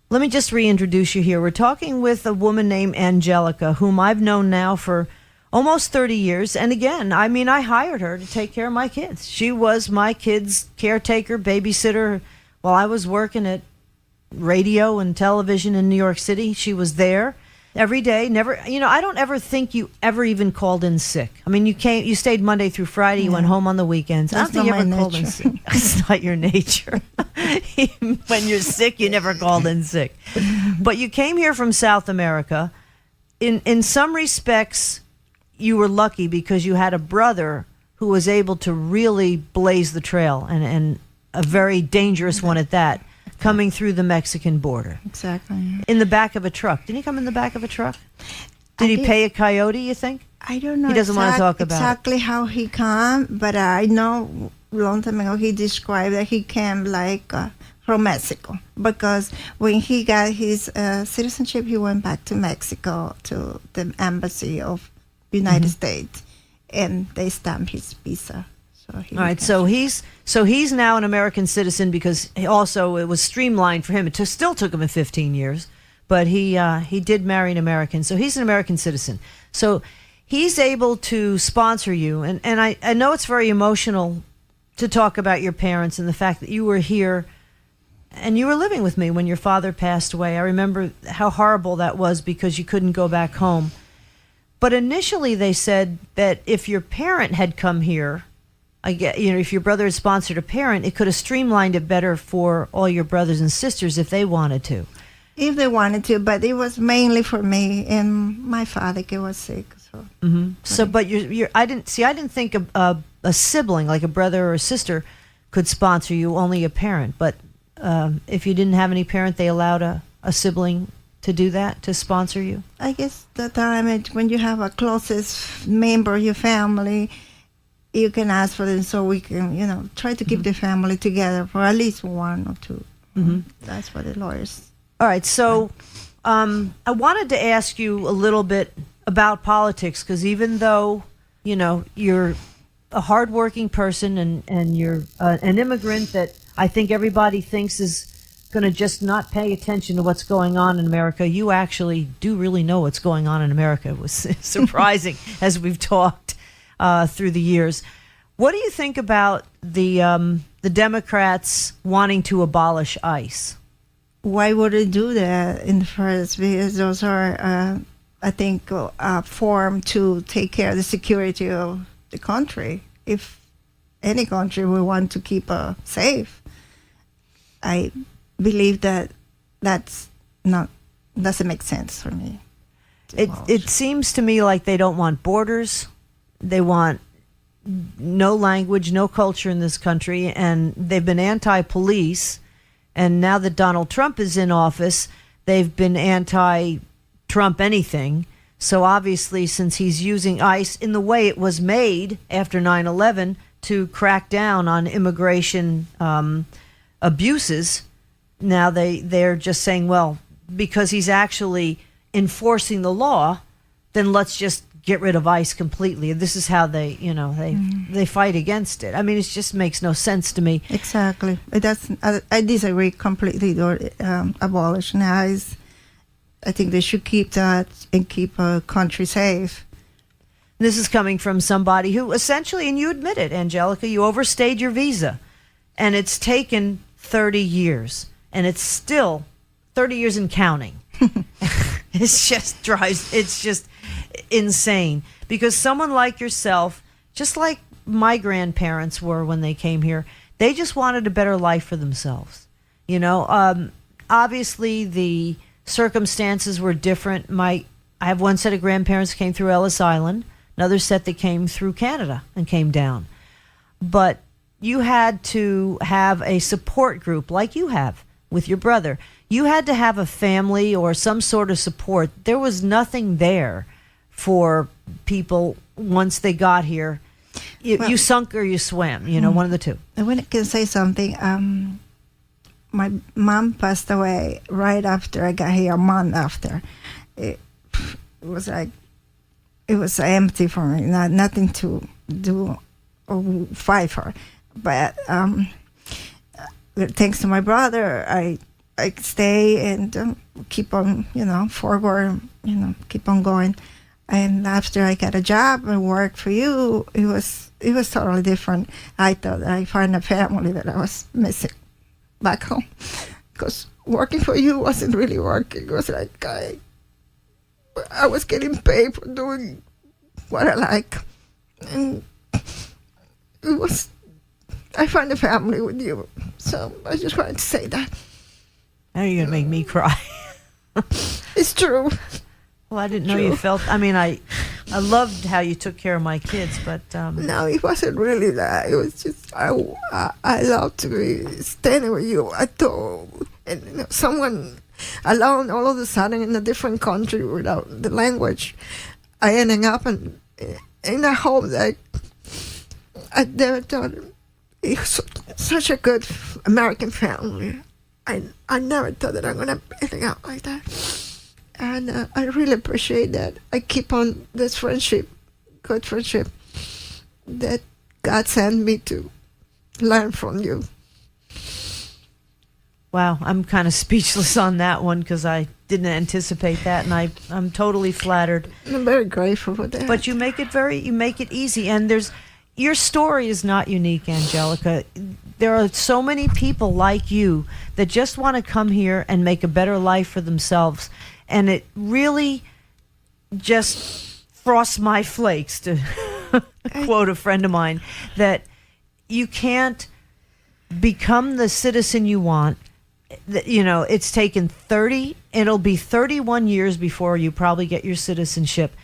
Let me just reintroduce you here. We're talking with a woman named Angelica, whom I've known now for almost 30 years. And again, I mean, I hired her to take care of my kids. She was my kids' caretaker, babysitter. While I was working at radio and television in New York City, she was there every day. Never, I don't ever think you ever even called in sick. I mean, you stayed Monday through Friday. You went home on the weekends. I don't think you ever called in sick. It's not your nature. When you're sick, you never called in sick. But you came here from South America. In some respects, you were lucky because you had a brother who was able to really blaze the trail, and a very dangerous one at that, coming through the Mexican border. Exactly. In the back of a truck. Didn't he come in the back of a truck? Did he pay a coyote, you think? I don't know. He doesn't want to talk about exactly how he came, but I know long time ago he described that he came like from Mexico, because when he got his citizenship, he went back to Mexico, to the embassy of United States, and they stamped his visa. So he all right, so he's now an American citizen because it was streamlined for him. It still took him 15 years, but he did marry an American, so he's an American citizen. So he's able to sponsor you, and I know it's very emotional to talk about your parents and the fact that you were here and you were living with me when your father passed away. I remember how horrible that was because you couldn't go back home. But initially they said that if your parent had come here, if your brother had sponsored a parent, it could have streamlined it better for all your brothers and sisters if they wanted to. If they wanted to, but it was mainly for me, and my father was sick. So, so but I didn't think a sibling, like a brother or a sister, could sponsor you. Only a parent. But if you didn't have any parent, they allowed a sibling to do that, to sponsor you. I guess the time when you have a closest member of your family, you can ask for them, so we can, try to keep the family together for at least 1 or 2. That's what the lawyers. All right, so I wanted to ask you a little bit about politics, because even though, you're a hardworking person and you're an immigrant that I think everybody thinks is going to just not pay attention to what's going on in America, you actually do really know what's going on in America. It was surprising as we've talked through the years. What do you think about the Democrats wanting to abolish ICE? Why would they do that in the first? Because those are, I think, formed to take care of the security of the country. If any country we want to keep safe, I believe that doesn't make sense for me. It seems to me like they don't want borders. They want no language, no culture in this country, and they've been anti-police. And now that Donald Trump is in office, they've been anti-Trump anything. So obviously, since he's using ICE in the way it was made after 9/11 to crack down on immigration abuses, now they're just saying, well, because he's actually enforcing the law, then let's just get rid of ICE completely. This is how they fight against it. I mean, it just makes no sense to me. Exactly. I disagree completely. Abolition ICE. I think they should keep that and keep a country safe. This is coming from somebody who essentially, and you admit it, Angelica, you overstayed your visa, and it's taken 30 years, and it's still 30 years and counting. It's just insane, because someone like yourself, just like my grandparents were when they came here, they just wanted a better life for themselves. Obviously the circumstances were different. I have one set of grandparents came through Ellis Island, another set that came through Canada and came down. But you had to have a support group like you have with your brother. You had to have a family or some sort of support. There was nothing there for people once they got here. You sunk or you swam, one of the two. I can say something. My mom passed away right after I got here, a month after. It was empty for me, nothing to do or fight for. but thanks to my brother, I stay and keep on, forward, keep on going. And after I got a job and worked for you, it was totally different. I thought I'd find a family that I was missing back home, because working for you wasn't really working. It was like I was getting paid for doing what I like, and I found a family with you. So I just wanted to say that. Now you're gonna make me cry. It's true. Well, I didn't know you felt. I mean, I loved how you took care of my kids, but no, it wasn't really that. It was just I love to be standing with you. I thought, and someone alone, all of a sudden in a different country without the language, I ended up in a home that I never thought it was such a good American family. I never thought that I'm gonna end up like that. And I really appreciate that. I keep on this friendship, good friendship, that God sent me to learn from you. Wow, I'm kind of speechless on that one because I didn't anticipate that, and I'm totally flattered. I'm very grateful for that. But you make it easy, and your story is not unique, Angelica. There are so many people like you that just want to come here and make a better life for themselves. And it really just frosts my flakes, to quote a friend of mine, that you can't become the citizen you want. It's taken it'll be 31 years before you probably get your citizenship.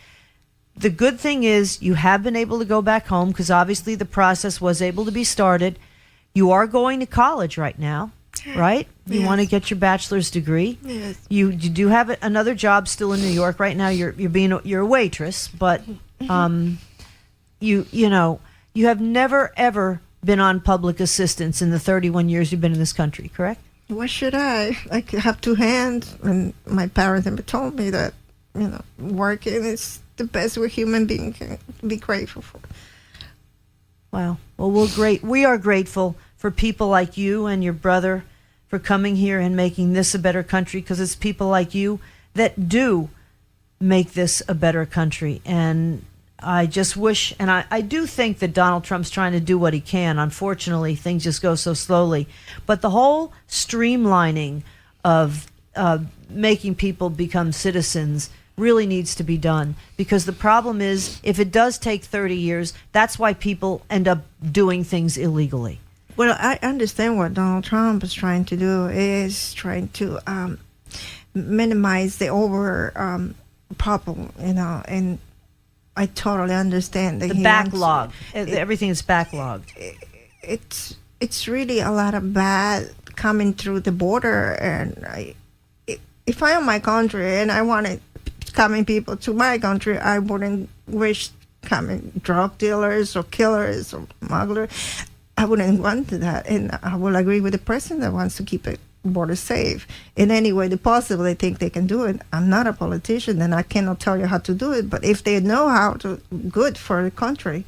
The good thing is you have been able to go back home because obviously the process was able to be started. You are going to college right now. Right? You want to get your bachelor's degree. Yes. You do have another job still in New York right now. You're a waitress, but you have never ever been on public assistance in the 31 years you've been in this country, correct? What should I? I have two hands, and my parents never told me that working is the best a human being can be grateful for. Wow. Well, we are grateful for people like you and your brother for coming here and making this a better country, because it's people like you that do make this a better country. And I just wish, and I do think that Donald Trump's trying to do what he can. Unfortunately, things just go so slowly. But the whole streamlining of making people become citizens really needs to be done, because the problem is if it does take 30 years, that's why people end up doing things illegally. Well, I understand what Donald Trump is trying to do, is trying to minimize the problem, and I totally understand that the backlog. Everything is backlogged. It's really a lot of bad coming through the border, and if I own my country and I wanted coming people to my country, I wouldn't wish coming drug dealers or killers or smugglers. I wouldn't want that, and I will agree with the president that wants to keep the border safe in any way possible. They think they can do it. I'm not a politician, and I cannot tell you how to do it. But if they know how to, good for the country.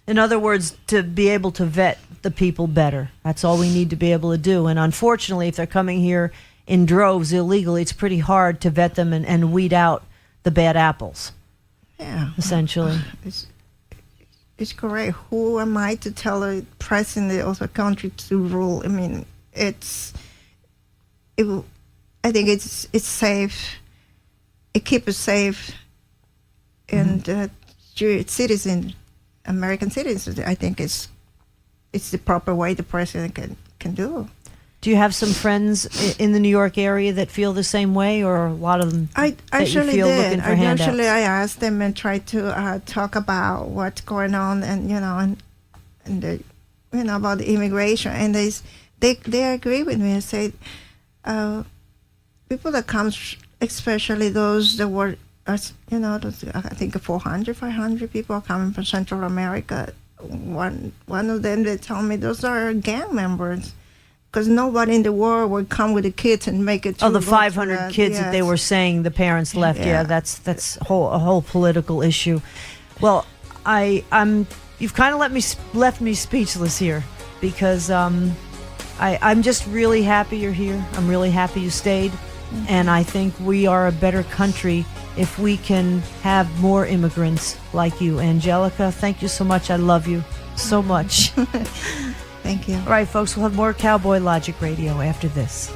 In other words, to be able to vet the people better. That's all we need to be able to do. And unfortunately, if they're coming here in droves illegally, it's pretty hard to vet them and weed out the bad apples. Yeah, essentially. It's correct. Who am I to tell a president of a country to rule? I mean, I think it's safe. It keeps us safe, and American citizens. I think it's the proper way the president can do. Do you have some friends in the New York area that feel the same way, or a lot of them I actually you feel did. looking for handouts? I asked them and tried to talk about what's going on, and about the immigration, and they agree with me and say people that come, especially those that were I think 500 people are coming from Central America. One of them, they tell me those are gang members. Because nobody in the world would come with the kids and make it. The 500 kids that they were saying the parents left. Yeah, that's a whole political issue. Well, I'm you've kind of left me speechless here because I'm just really happy you're here. I'm really happy you stayed. And I think we are a better country if we can have more immigrants like you. Angelica, thank you so much. I love you so much. Thank you. All right, folks, we'll have more Cowboy Logic Radio after this.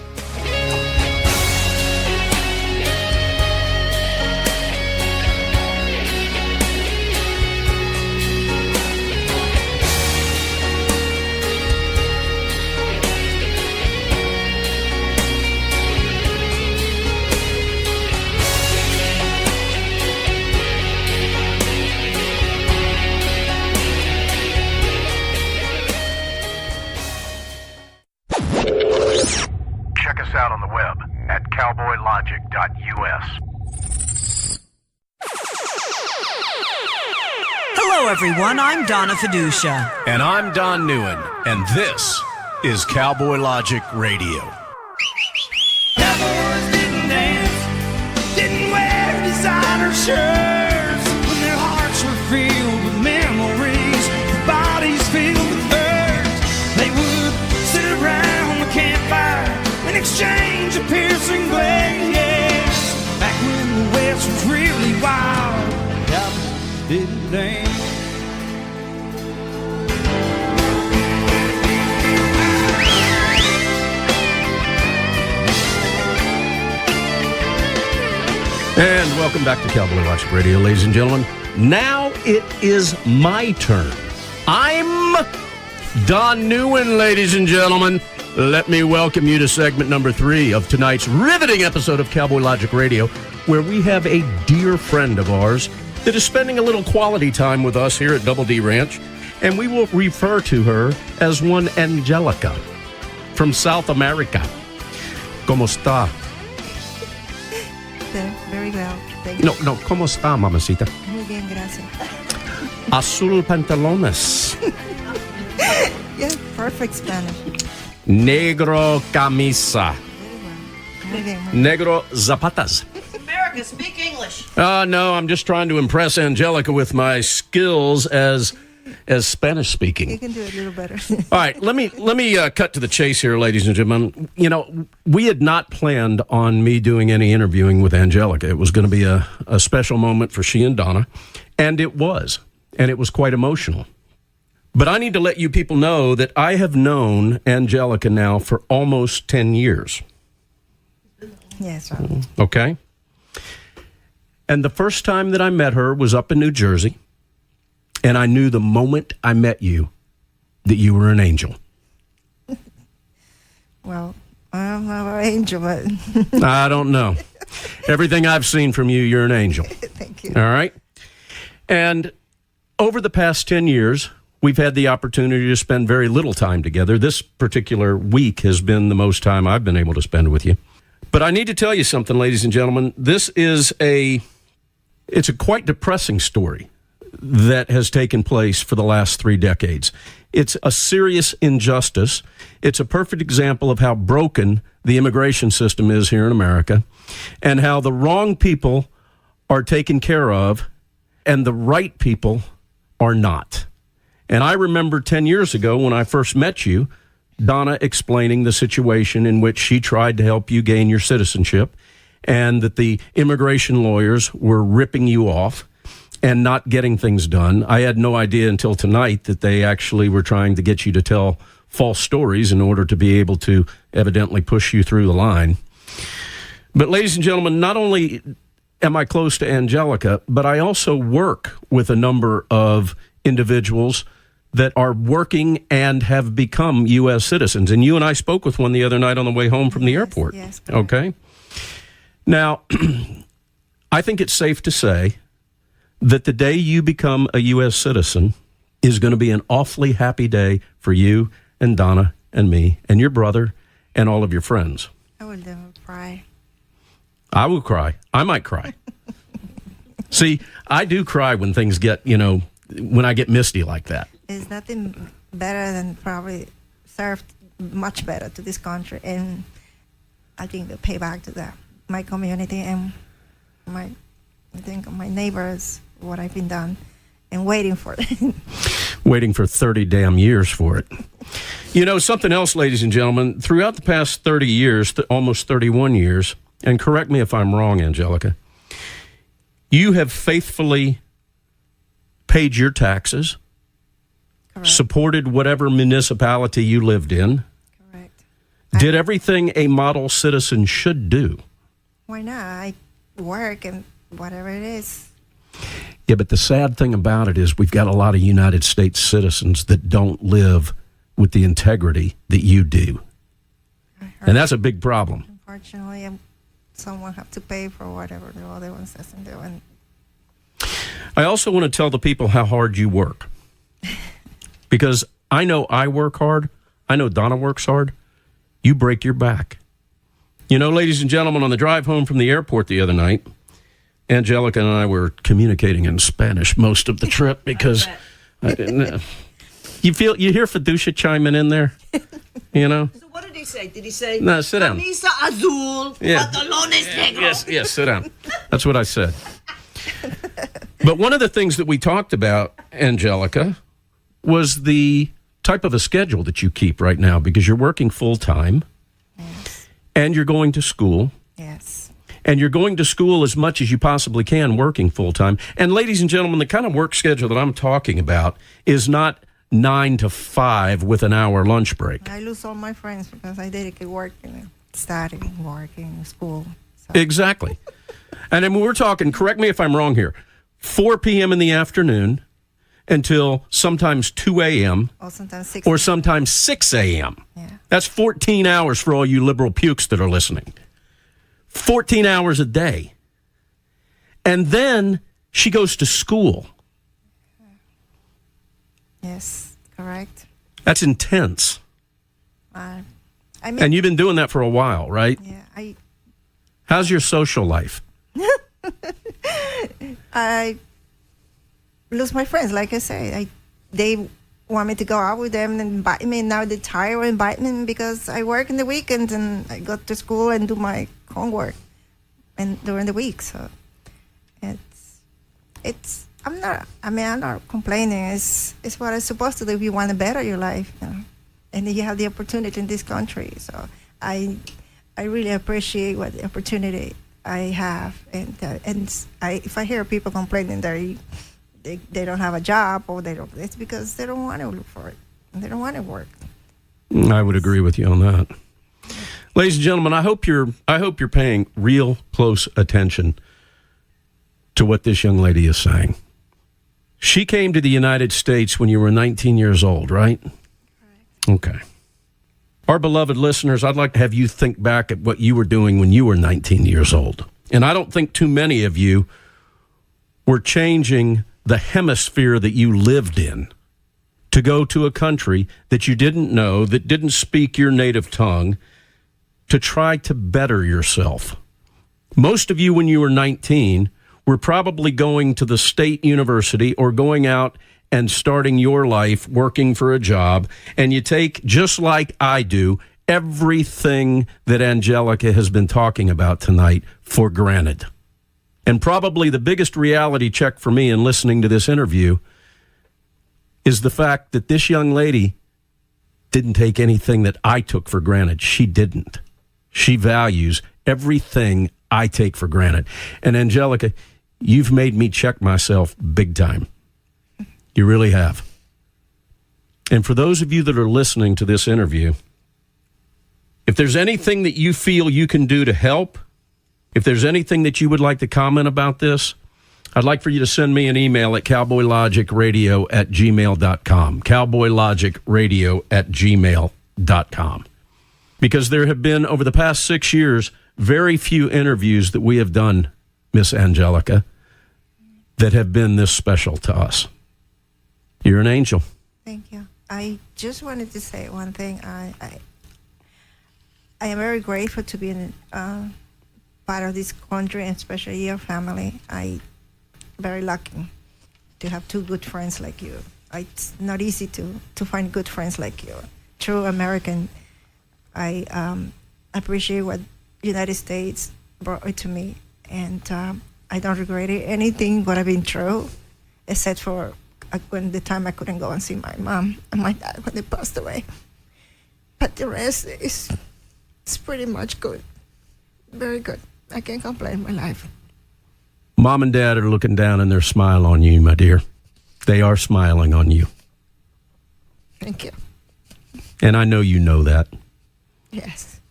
Check us out on the web at cowboylogic.us. Hello, everyone. I'm Donna Fiducia. And I'm Don Neuen, and this is Cowboy Logic Radio. Cowboys didn't dance, didn't wear designer shirts. When their hearts were filled with memories, their bodies filled with hurt. They would sit around the campfire and exchange a piercing glance. Back when the West was really wild, cowboys didn't dance. And welcome back to Cowboy Logic Radio, ladies and gentlemen. Now it is my turn. I'm Don Neuen, ladies and gentlemen. Let me welcome you to segment number 3 of tonight's riveting episode of Cowboy Logic Radio, where we have a dear friend of ours that is spending a little quality time with us here at Double D Ranch, and we will refer to her as one Angelica from South America. ¿Cómo está? Very well. Thank you. No, ¿cómo está, mamacita? Muy bien, gracias. Azul pantalones. Yeah, perfect Spanish. Negro camisa. Muy bien. Negro zapatas. America, speak English. No, I'm just trying to impress Angelica with my skills as Spanish speaking. You can do it a little better. All right, let me cut to the chase here, ladies and gentlemen. You know, we had not planned on me doing any interviewing with Angelica. It was going to be a special moment for she and Donna, and it was quite emotional. But I need to let you people know that I have known Angelica now for almost 10 years. Yes, right. Okay? And the first time that I met her was up in New Jersey. And I knew the moment I met you that you were an angel. Well, I'm not an angel, but... I don't know. Everything I've seen from you, you're an angel. Thank you. All right? And over the past 10 years, we've had the opportunity to spend very little time together. This particular week has been the most time I've been able to spend with you. But I need to tell you something, ladies and gentlemen. This is it's a quite depressing story that has taken place for the last 3 decades. It's a serious injustice. It's a perfect example of how broken the immigration system is here in America and how the wrong people are taken care of and the right people are not. And I remember 10 years ago when I first met you, Donna explaining the situation in which she tried to help you gain your citizenship and that the immigration lawyers were ripping you off and not getting things done. I had no idea until tonight that they actually were trying to get you to tell false stories in order to be able to evidently push you through the line. But ladies and gentlemen, not only am I close to Angelica, but I also work with a number of individuals that are working and have become U.S. citizens. And you and I spoke with one the other night on the way home from the airport. Yes, okay? Now, I think it's safe to say that the day you become a U.S. citizen is going to be an awfully happy day for you and Donna and me and your brother and all of your friends. I will never cry. I will cry. I might cry. See, I do cry when things get, when I get misty like that. There's nothing better than probably served much better to this country. And I think the payback to my community and my neighbors, what I've been done and waiting for it. Waiting for 30 damn years for it. You know, something else, ladies and gentlemen, throughout the past 30 years, almost 31 years, and correct me if I'm wrong, Angelica, you have faithfully paid your taxes, supported whatever municipality you lived in, did everything a model citizen should do. Why not? I work and whatever it is. Yeah, but the sad thing about it is we've got a lot of United States citizens that don't live with the integrity that you do. And that's a big problem. Unfortunately, someone have to pay for whatever the other one doesn't do. And I also want to tell the people how hard you work. Because I know I work hard. I know Donna works hard. You break your back. You know, ladies and gentlemen, on the drive home from the airport the other night, Angelica and I were communicating in Spanish most of the trip because I didn't. You hear Fiducia chiming in there? You know? So what did he say? Did he say, no, sit down. Camisa azul, pantalones negros? Yes, sit down. That's what I said. But one of the things that we talked about, Angelica, was the type of a schedule that you keep right now, because you're working full-time, and you're going to school. Yes. And you're going to school as much as you possibly can, working full-time. And ladies and gentlemen, the kind of work schedule that I'm talking about is not 9 to 5 with an hour lunch break. I lose all my friends because I dedicate working, studying, working, school. So. Exactly. And then we're talking, correct me if I'm wrong here, 4 p.m. in the afternoon until sometimes 2 a.m. Or sometimes 6 a.m. Yeah. That's 14 hours for all you liberal pukes that are listening. 14 hours a day. And then she goes to school. Yes, correct. That's intense. And you've been doing that for a while, right? Yeah. How's your social life? I lose my friends, like I say. They want me to go out with them and invite me. Now they tire and invite me because I work in the weekends and I go to school and do my homework and during the week. So I'm not complaining. It's what I'm supposed to do if you want to better your life, you know? And you have the opportunity in this country. So I really appreciate what the opportunity I have. And if I hear people complaining they don't have a job or it's because they don't want to look for it and they don't want to work. I would agree with you on that. Ladies and gentlemen, I hope you're paying real close attention to what this young lady is saying. She came to the United States when you were 19 years old, right? Okay. Our beloved listeners, I'd like to have you think back at what you were doing when you were 19 years old. And I don't think too many of you were changing the hemisphere that you lived in to go to a country that you didn't know, that didn't speak your native tongue, to try to better yourself. Most of you, when you were 19, were probably going to the state university or going out and starting your life working for a job, and you take, just like I do, everything that Angelica has been talking about tonight for granted. And probably the biggest reality check for me in listening to this interview is the fact that this young lady didn't take anything that I took for granted. She didn't. She values everything I take for granted. And Angelica, you've made me check myself big time. You really have. And for those of you that are listening to this interview, if there's anything that you feel you can do to help, if there's anything that you would like to comment about this, I'd like for you to send me an email at cowboylogicradio@gmail.com, cowboylogicradio@gmail.com. Because there have been, over the past 6 years, very few interviews that we have done, Miss Angelica, that have been this special to us. You're an angel. Thank you. I just wanted to say one thing. I am very grateful to be in part of this country, and especially your family. I'm very lucky to have two good friends like you. It's not easy to find good friends like you. True American. I appreciate what United States brought it to me, and I don't regret anything what I've been through, except for when the time I couldn't go and see my mom and my dad when they passed away. But the rest is it's pretty much good. Very good. I can't complain my life. Mom and Dad are looking down and they're smiling on you, my dear. They are smiling on you. Thank you. And I know you know that. Yes.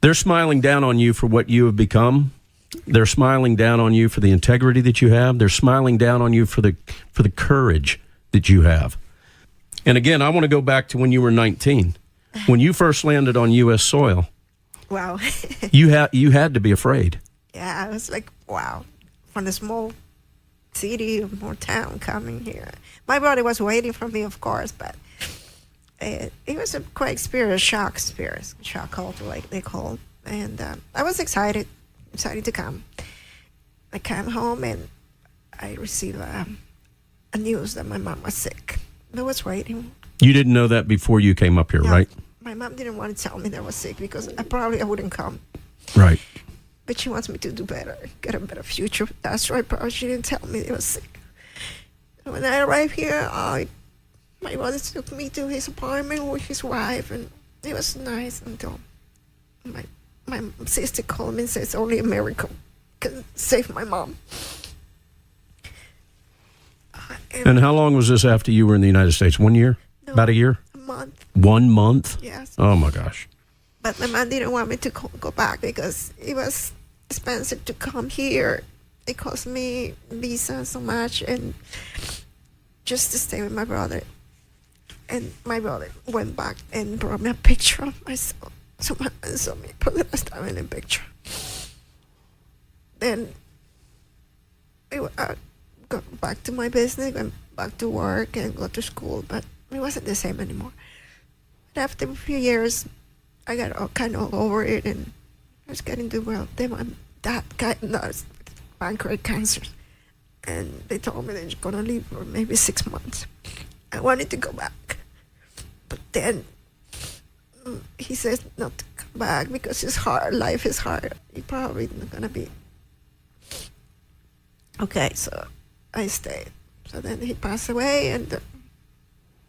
They're smiling down on you for what you have become. They're smiling down on you for the integrity that you have. They're smiling down on you for the courage that you have. And again, I want to go back to when you were 19. When you first landed on U.S. soil, Wow. you had to be afraid. Yeah, I was like, wow. From a small city, a small town coming here. My brother was waiting for me, of course, but it was a quite experience, shock culture, like they call it. And I was excited to come. I came home and I received a news that my mom was sick. I was waiting. You didn't know that before you came up here, No, right? My mom didn't want to tell me that I was sick because I wouldn't come. Right. But she wants me to do better, get a better future. That's why probably she didn't tell me I was sick. When I arrived here, my brother took me to his apartment with his wife, and it was nice until my sister called me and says only a miracle can save my mom. And how long was this after you were in the United States? 1 year? No, about a year? A month. 1 month? Yes. Oh, my gosh. But my mom didn't want me to go back because it was expensive to come here. It cost me visa so much, and just to stay with my brother. And my brother went back and brought me a picture of myself. So my mom saw me for the last time in a picture. Then I got back to my business, went back to work and go to school, but it wasn't the same anymore. But after a few years, I got kind of over it, and I was getting to well. Then my dad got pancreatic cancer, and they told me they're gonna leave for maybe 6 months. I wanted to go back, but then he says not to come back because it's hard. Life is hard. You're probably not gonna be okay. So I stayed. So then he passed away, and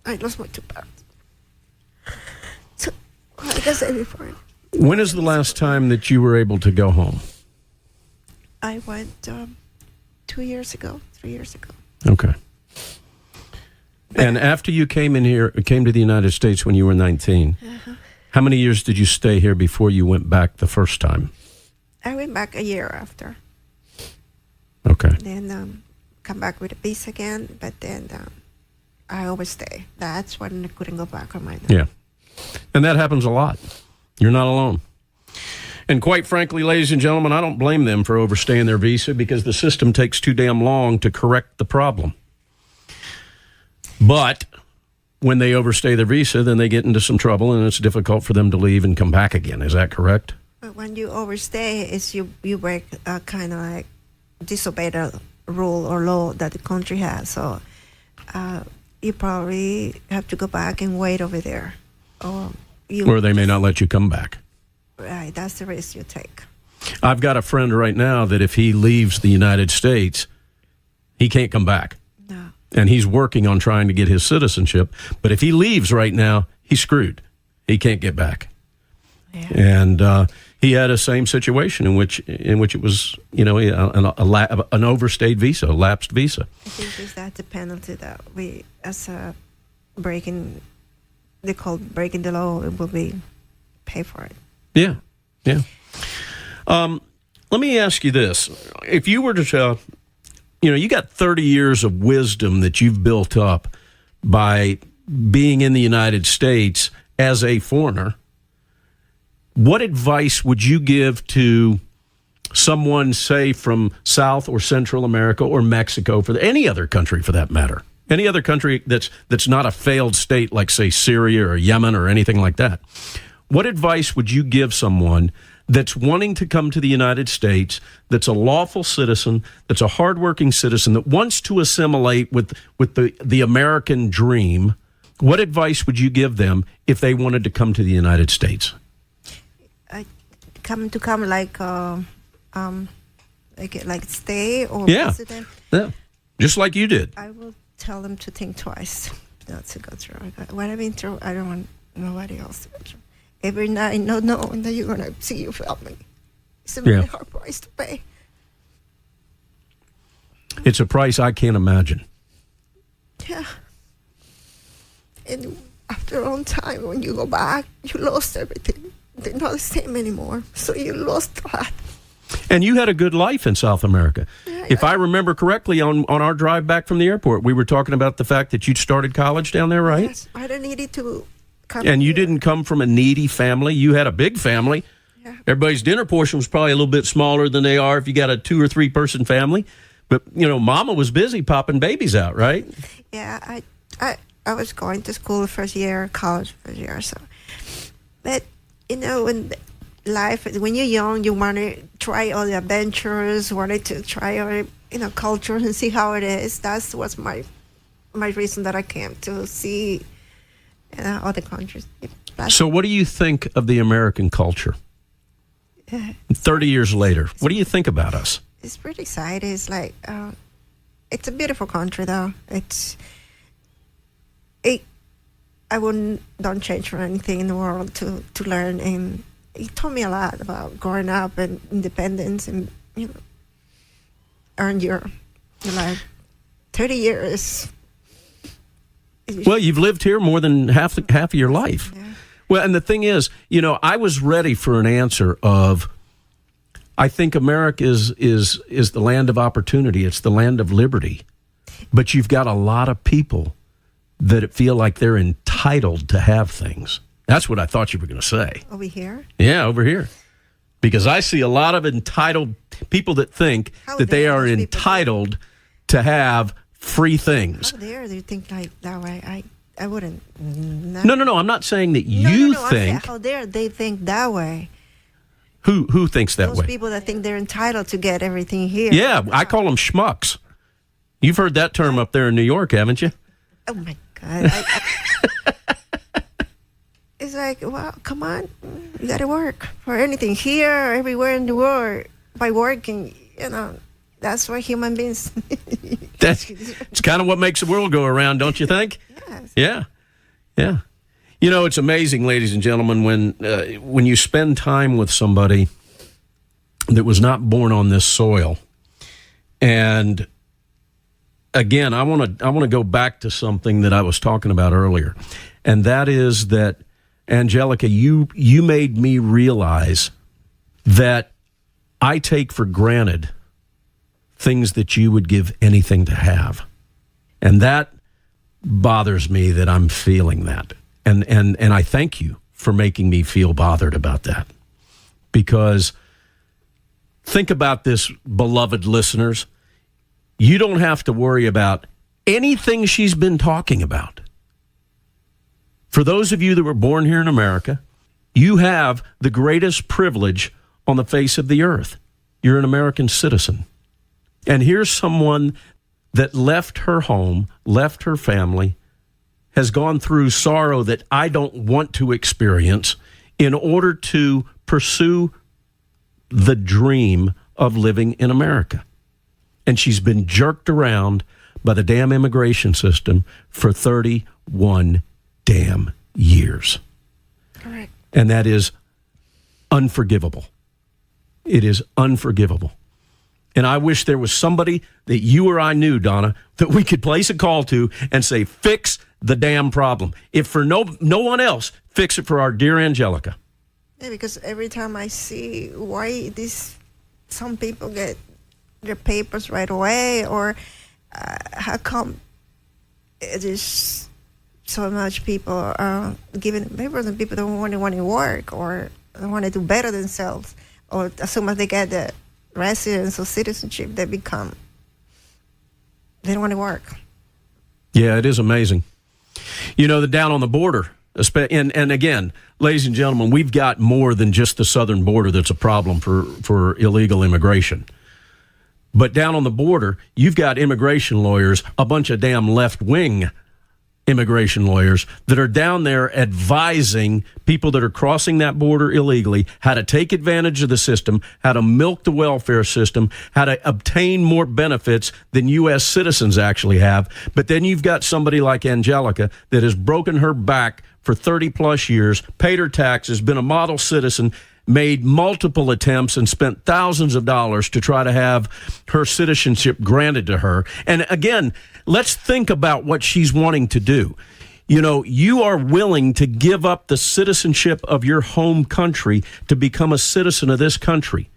I lost my 2 parents. So like I said before, When is the last time that you were able to go home? I went 2 years ago, 3 years ago. Okay. And after you came to the United States when you were 19, how many years did you stay here before you went back the first time? I went back a year after. Okay. Then come back with a visa again, but then I always stay. That's when I couldn't go back on my. Yeah. And that happens a lot. You're not alone. And quite frankly, ladies and gentlemen, I don't blame them for overstaying their visa because the system takes too damn long to correct the problem. But when they overstay their visa, then they get into some trouble, and it's difficult for them to leave and come back again. Is that correct? But when you overstay, it's you break kind of like disobey the rule or law that the country has. So you probably have to go back and wait over there, or they may not let you come back. Right, that's the risk you take. I've got a friend right now that if he leaves the United States, he can't come back. No. And he's working on trying to get his citizenship. But if he leaves right now, he's screwed. He can't get back. Yeah. And he had a same situation in which it was, an overstayed visa, a lapsed visa. I think is that the penalty that we, as a breaking the law, it will be pay for it. Yeah, yeah. Let me ask you this. If you were to, you got 30 years of wisdom that you've built up by being in the United States as a foreigner, what advice would you give to someone, say, from South or Central America or Mexico, for any other country for that matter? Any other country that's not a failed state like, say, Syria or Yemen or anything like that. What advice would you give someone that's wanting to come to the United States, that's a lawful citizen, that's a hardworking citizen, that wants to assimilate with the American dream? What advice would you give them if they wanted to come to the United States? Like stay or visit them? Yeah, just like you did. I will tell them to think twice not to go through. What I've been through, I don't want nobody else to go through. Every night, not knowing that you're going to see your family. It's a very hard price to pay. It's a price I can't imagine. Yeah. And after a long time, when you go back, you lost everything. They're not the same anymore. So you lost a lot. And you had a good life in South America. If I remember correctly, on our drive back from the airport, we were talking about the fact that you'd started college down there, right? Yes, I don't need it to come. And you didn't come from a needy family. You had a big family. Yeah. Everybody's dinner portion was probably a little bit smaller than they are if you got a 2 or 3 person family. But, Mama was busy popping babies out, right? Yeah, I was going to school the first year, college first year, so. But, when when you're young, you want to try all the adventures, wanted to try all, cultures and see how it is. That was my reason that I came to see other countries. So what do you think of the American culture? 30 years later, what do you think about us? It's pretty exciting. It's like, it's a beautiful country, though. I don't change for anything in the world to learn, and it taught me a lot about growing up and independence, and earn your life. 30 years. Well, you've lived here more than half of your life. Yeah. Well, and the thing is, I was ready for an answer of, I think America is the land of opportunity. It's the land of liberty. But you've got a lot of people that feel like they're entitled to have things. That's what I thought you were going to say. Over here? Yeah, over here. Because I see a lot of entitled people that think that they are entitled to have free things. How dare they think like that way? I wouldn't. No. I'm not saying that you think. How dare they think that way? Who thinks that way? Those people that think they're entitled to get everything here. Yeah, I call them schmucks. You've heard that term up there in New York, haven't you? Oh, my God. It's like, well, come on. You got to work for anything here or everywhere in the world. By working, that's why human beings. It's kind of what makes the world go around, don't you think? Yes. Yeah. It's amazing, ladies and gentlemen, when you spend time with somebody that was not born on this soil. And again, I want to go back to something that I was talking about earlier, and that is that, Angelica, you made me realize that I take for granted things that you would give anything to have, and that bothers me that I'm feeling that. And I thank you for making me feel bothered about that. Because think about this, beloved listeners. You don't have to worry about anything she's been talking about. For those of you that were born here in America, you have the greatest privilege on the face of the earth. You're an American citizen. And here's someone that left her home, left her family, has gone through sorrow that I don't want to experience in order to pursue the dream of living in America. And she's been jerked around by the damn immigration system for 31 damn years. Correct. And that is unforgivable. It is unforgivable. And I wish there was somebody that you or I knew, Donna, that we could place a call to and say, fix the damn problem. If for no one else, fix it for our dear Angelica. Yeah, because every time I see why some people get their papers right away, or how come it is so much people are giving papers and people don't want to work or don't want to do better themselves, or as soon as they get the residence or citizenship, they don't want to work. Yeah, it is amazing. Down on the border, and again, ladies and gentlemen, we've got more than just the southern border that's a problem for illegal immigration. But down on the border, you've got immigration lawyers, a bunch of damn left-wing immigration lawyers that are down there advising people that are crossing that border illegally how to take advantage of the system, how to milk the welfare system, how to obtain more benefits than U.S. citizens actually have. But then you've got somebody like Angelica that has broken her back for 30-plus years, paid her taxes, been a model citizen, made multiple attempts and spent thousands of dollars to try to have her citizenship granted to her. And again, let's think about what she's wanting to do. You know, you are willing to give up the citizenship of your home country to become a citizen of this country.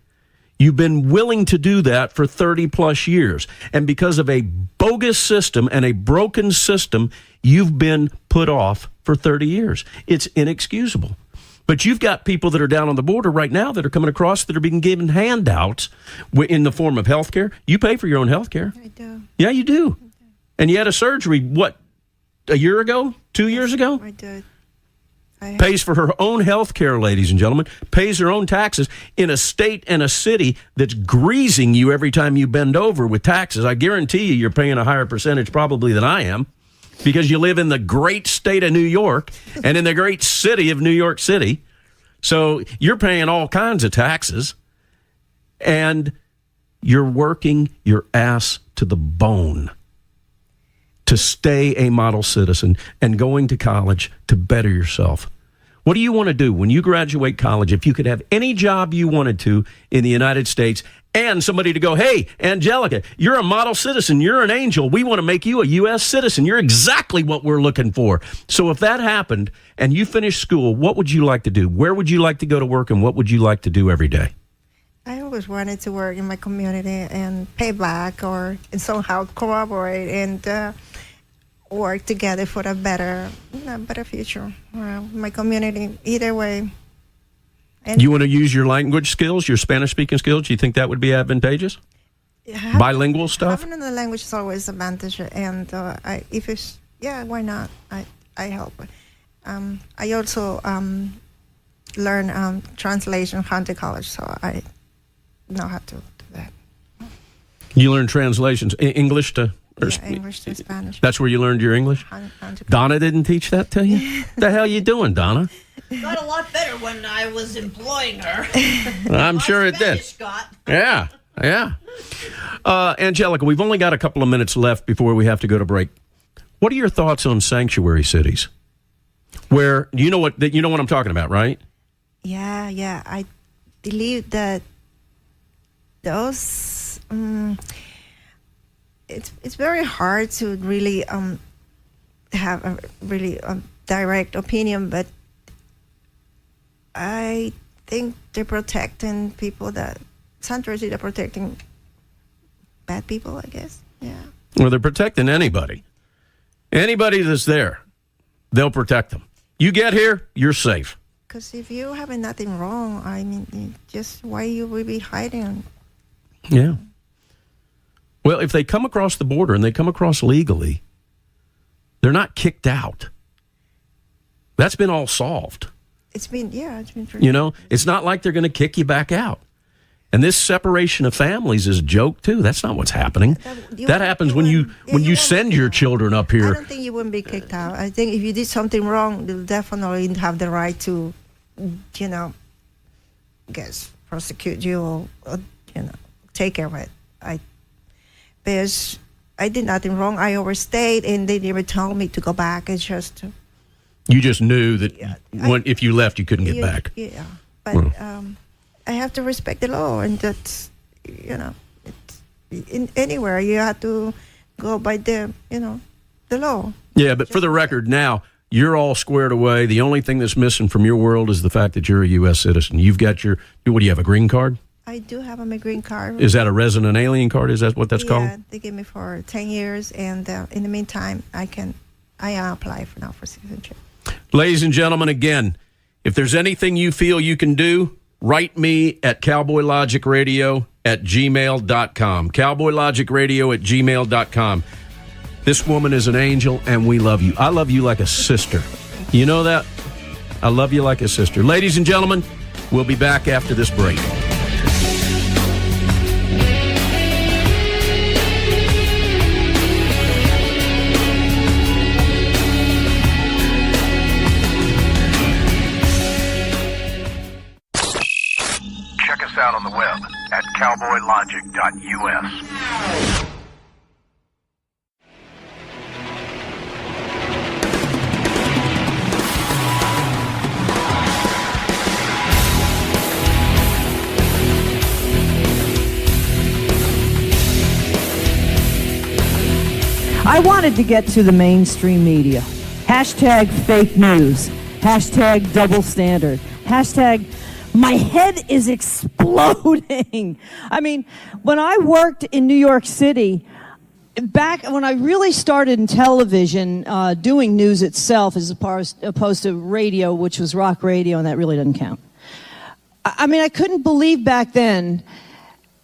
You've been willing to do that for 30-plus years. And because of a bogus system and a broken system, you've been put off for 30 years. It's inexcusable. But you've got people that are down on the border right now that are coming across that are being given handouts in the form of health care. You pay for your own health care. I do. Yeah, you do. And you had a surgery, what, a year ago? 2 years ago? I did. Pays for her own health care, ladies and gentlemen. Pays her own taxes in a state and a city that's greasing you every time you bend over with taxes. I guarantee you're paying a higher percentage probably than I am, because you live in the great state of New York and in the great city of New York City. So you're paying all kinds of taxes, and you're working your ass to the bone to stay a model citizen and going to college to better yourself. What do you want to do when you graduate college? If you could have any job you wanted to in the United States, and somebody to go, hey, Angelica, you're a model citizen. You're an angel. We want to make you a U.S. citizen. You're exactly what we're looking for. So if that happened and you finished school, what would you like to do? Where would you like to go to work, and what would you like to do every day? I always wanted to work in my community and pay back or somehow cooperate and work together for a better future. My community, either way. And you want to use your language skills, your Spanish-speaking skills? Do you think that would be advantageous? Bilingual stuff? Having the language is always an advantage, and why not? I help. I also learn translation from the college, so I know how to do that. You learn translations, English to... English to Spanish. That's where you learned your English? Donna didn't teach that to you? The hell you doing, Donna? Got a lot better when I was employing her. I'm sure it did. Yeah. Angelica, we've only got a couple of minutes left before we have to go to break. What are your thoughts on sanctuary cities? Where, you know what I'm talking about, right? Yeah. I believe that those... It's very hard to really have a really direct opinion, but I think they're protecting people they're protecting bad people, I guess. Yeah. Well, they're protecting anybody. Anybody that's there, they'll protect them. You get here, you're safe. Because if you have nothing wrong, I mean, just why you will be hiding? Yeah. Well, if they come across the border and they come across legally, they're not kicked out. That's been all solved. It's been pretty. You know, it's not like they're going to kick you back out. And this separation of families is a joke too. That's not what's happening. That happens when you send your children up here. I don't think you wouldn't be kicked out. I think if you did something wrong, you'll definitely have the right to, prosecute you or take care of it. Because I did nothing wrong. I overstayed, and they never told me to go back. It's just... You just knew that if you left, you couldn't get back. Yeah, but I have to respect the law, and that's, anywhere you have to go by the law. Yeah, but for the record now, you're all squared away. The only thing that's missing from your world is the fact that you're a U.S. citizen. You've got what do you have, a green card? I do have a green card. Is that a resident alien card? Is that what that's called? Yeah, they give me for 10 years, and in the meantime, I apply for citizenship. Ladies and gentlemen, again, if there's anything you feel you can do, write me at cowboylogicradio@gmail.com. Cowboylogicradio@gmail.com. This woman is an angel, and we love you. I love you like a sister. You know that? I love you like a sister. Ladies and gentlemen, we'll be back after this break. out on the web at cowboylogic.us. I wanted to get to the mainstream media. Hashtag fake news. Hashtag double standard. Hashtag my head is exploding. I mean, when I worked in New York City, back when I really started in television, doing news itself as opposed to radio, which was rock radio, and that really doesn't count. I mean, I couldn't believe back then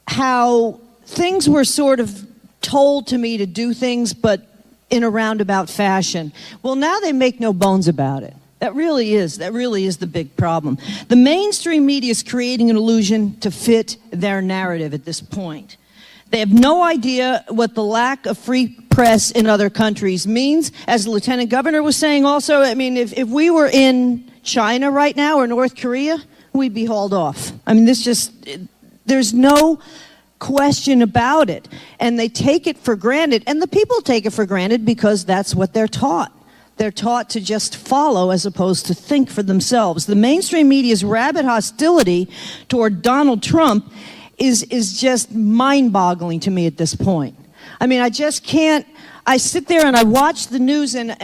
how things were sort of told to me to do things, but in a roundabout fashion. Well, now they make no bones about it. That really is the big problem. The mainstream media is creating an illusion to fit their narrative at this point. They have no idea what the lack of free press in other countries means. As the Lieutenant Governor was saying also, I mean, if we were in China right now or North Korea, we'd be hauled off. I mean, there's no question about it. And they take it for granted. And the people take it for granted because that's what they're taught. They're taught to just follow as opposed to think for themselves. The mainstream media's rabid hostility toward Donald Trump is just mind-boggling to me at this point. I mean, I just can't. I sit there and I watch the news, and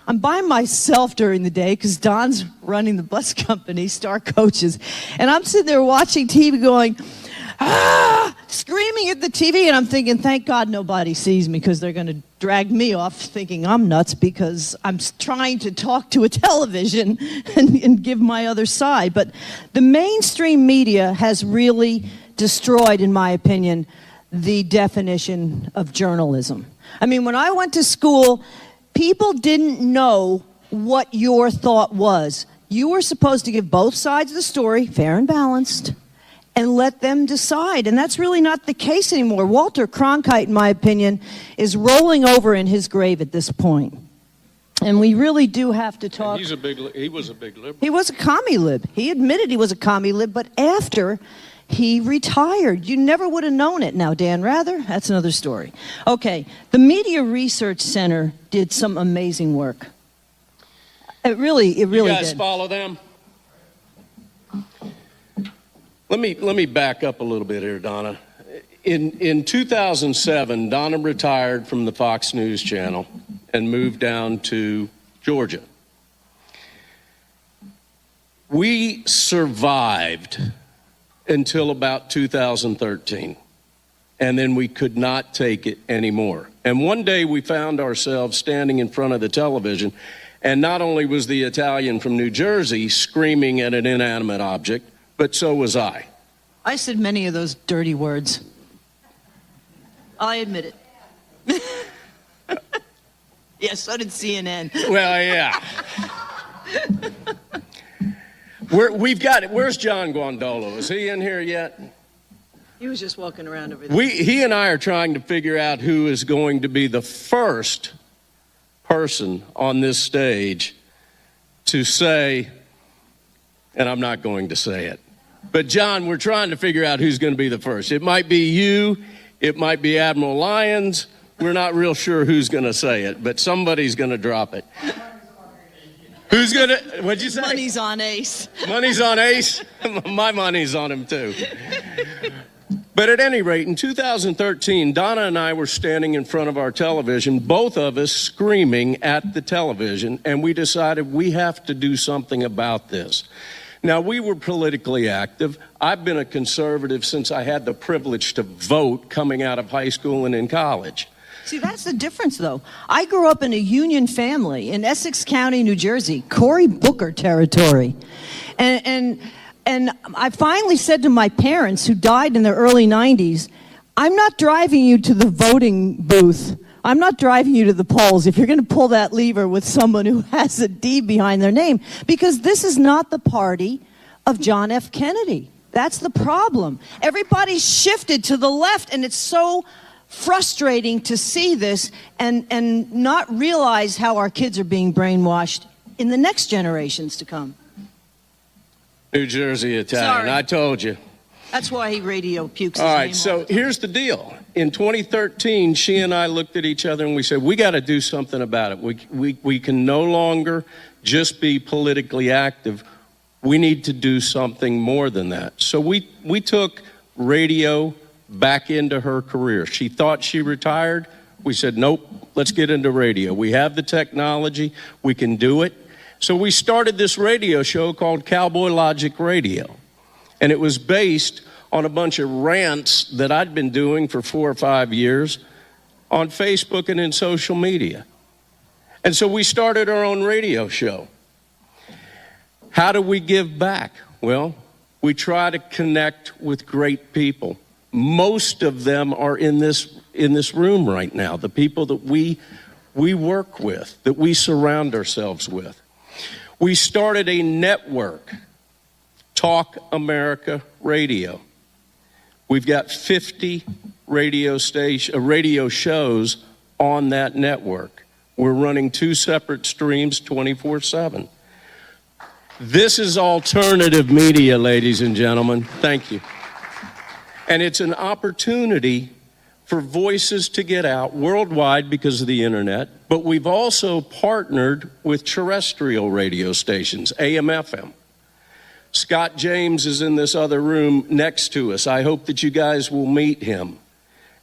I'm by myself during the day because Don's running the bus company, Star Coaches, and I'm sitting there watching TV going, screaming at the TV, and I'm thinking, thank God nobody sees me because they're going to drag me off thinking I'm nuts because I'm trying to talk to a television and give my other side. But the mainstream media has really destroyed, in my opinion, the definition of journalism. I mean, when I went to school, people didn't know what your thought was. You were supposed to give both sides of the story, fair and balanced, and let them decide. And that's really not the case anymore. Walter Cronkite, in my opinion, is rolling over in his grave at this point. And we really do have to talk. He was a big liberal. He was a commie lib. He admitted he was a commie lib, but after he retired, you never would have known it. Now, Dan Rather, that's another story. Okay, the Media Research Center did some amazing work. It really did. You guys follow them? Let me back up a little bit here, Donna. In 2007, Donna retired from the Fox News channel and moved down to Georgia. We survived until about 2013, and then we could not take it anymore. And one day we found ourselves standing in front of the television, and not only was the Italian from New Jersey screaming at an inanimate object, but so was I. I said many of those dirty words. I admit it. Yeah, so did CNN. Well, yeah. We've got it. Where's John Guandolo? Is he in here yet? He was just walking around over there. He and I are trying to figure out who is going to be the first person on this stage to say, and I'm not going to say it, but John, we're trying to figure out who's going to be the first. It might be you. It might be Admiral Lyons. We're not real sure who's going to say it, but somebody's going to drop it. Who's going to, what'd you say? Money's on Ace. Money's on Ace? My money's on him too. But at any rate, in 2013, Donna and I were standing in front of our television, both of us screaming at the television, and we decided we have to do something about this. Now, we were politically active. I've been a conservative since I had the privilege to vote coming out of high school and in college. See, that's the difference, though. I grew up in a union family in Essex County, New Jersey, Cory Booker territory. And I finally said to my parents, who died in the early 90s, I'm not driving you to the voting booth. I'm not driving you to the polls if you're going to pull that lever with someone who has a D behind their name, because this is not the party of John F. Kennedy. That's the problem. Everybody's shifted to the left, and it's so frustrating to see this and not realize how our kids are being brainwashed in the next generations to come. New Jersey Italian, Sorry. I told you. That's why he radio pukes his All right, name so here's the deal. In 2013, she and I looked at each other and we said, we got to do something about it. We can no longer just be politically active. We need to do something more than that. So we took radio back into her career. She thought she retired. We said, nope, let's get into radio. We have the technology. We can do it. So we started this radio show called Cowboy Logic Radio. And it was based on a bunch of rants that I'd been doing for 4 or 5 years on Facebook and in social media. And so we started our own radio show. How do we give back? Well, we try to connect with great people. Most of them are in this room right now, the people that we work with, that we surround ourselves with. We started a network, Talk America Radio. We've got 50 radio shows on that network. We're running 2 separate streams 24/7. This is alternative media, ladies and gentlemen. Thank you. And it's an opportunity for voices to get out worldwide because of the internet, but we've also partnered with terrestrial radio stations, AM, FM. Scott James is in this other room next to us. I hope that you guys will meet him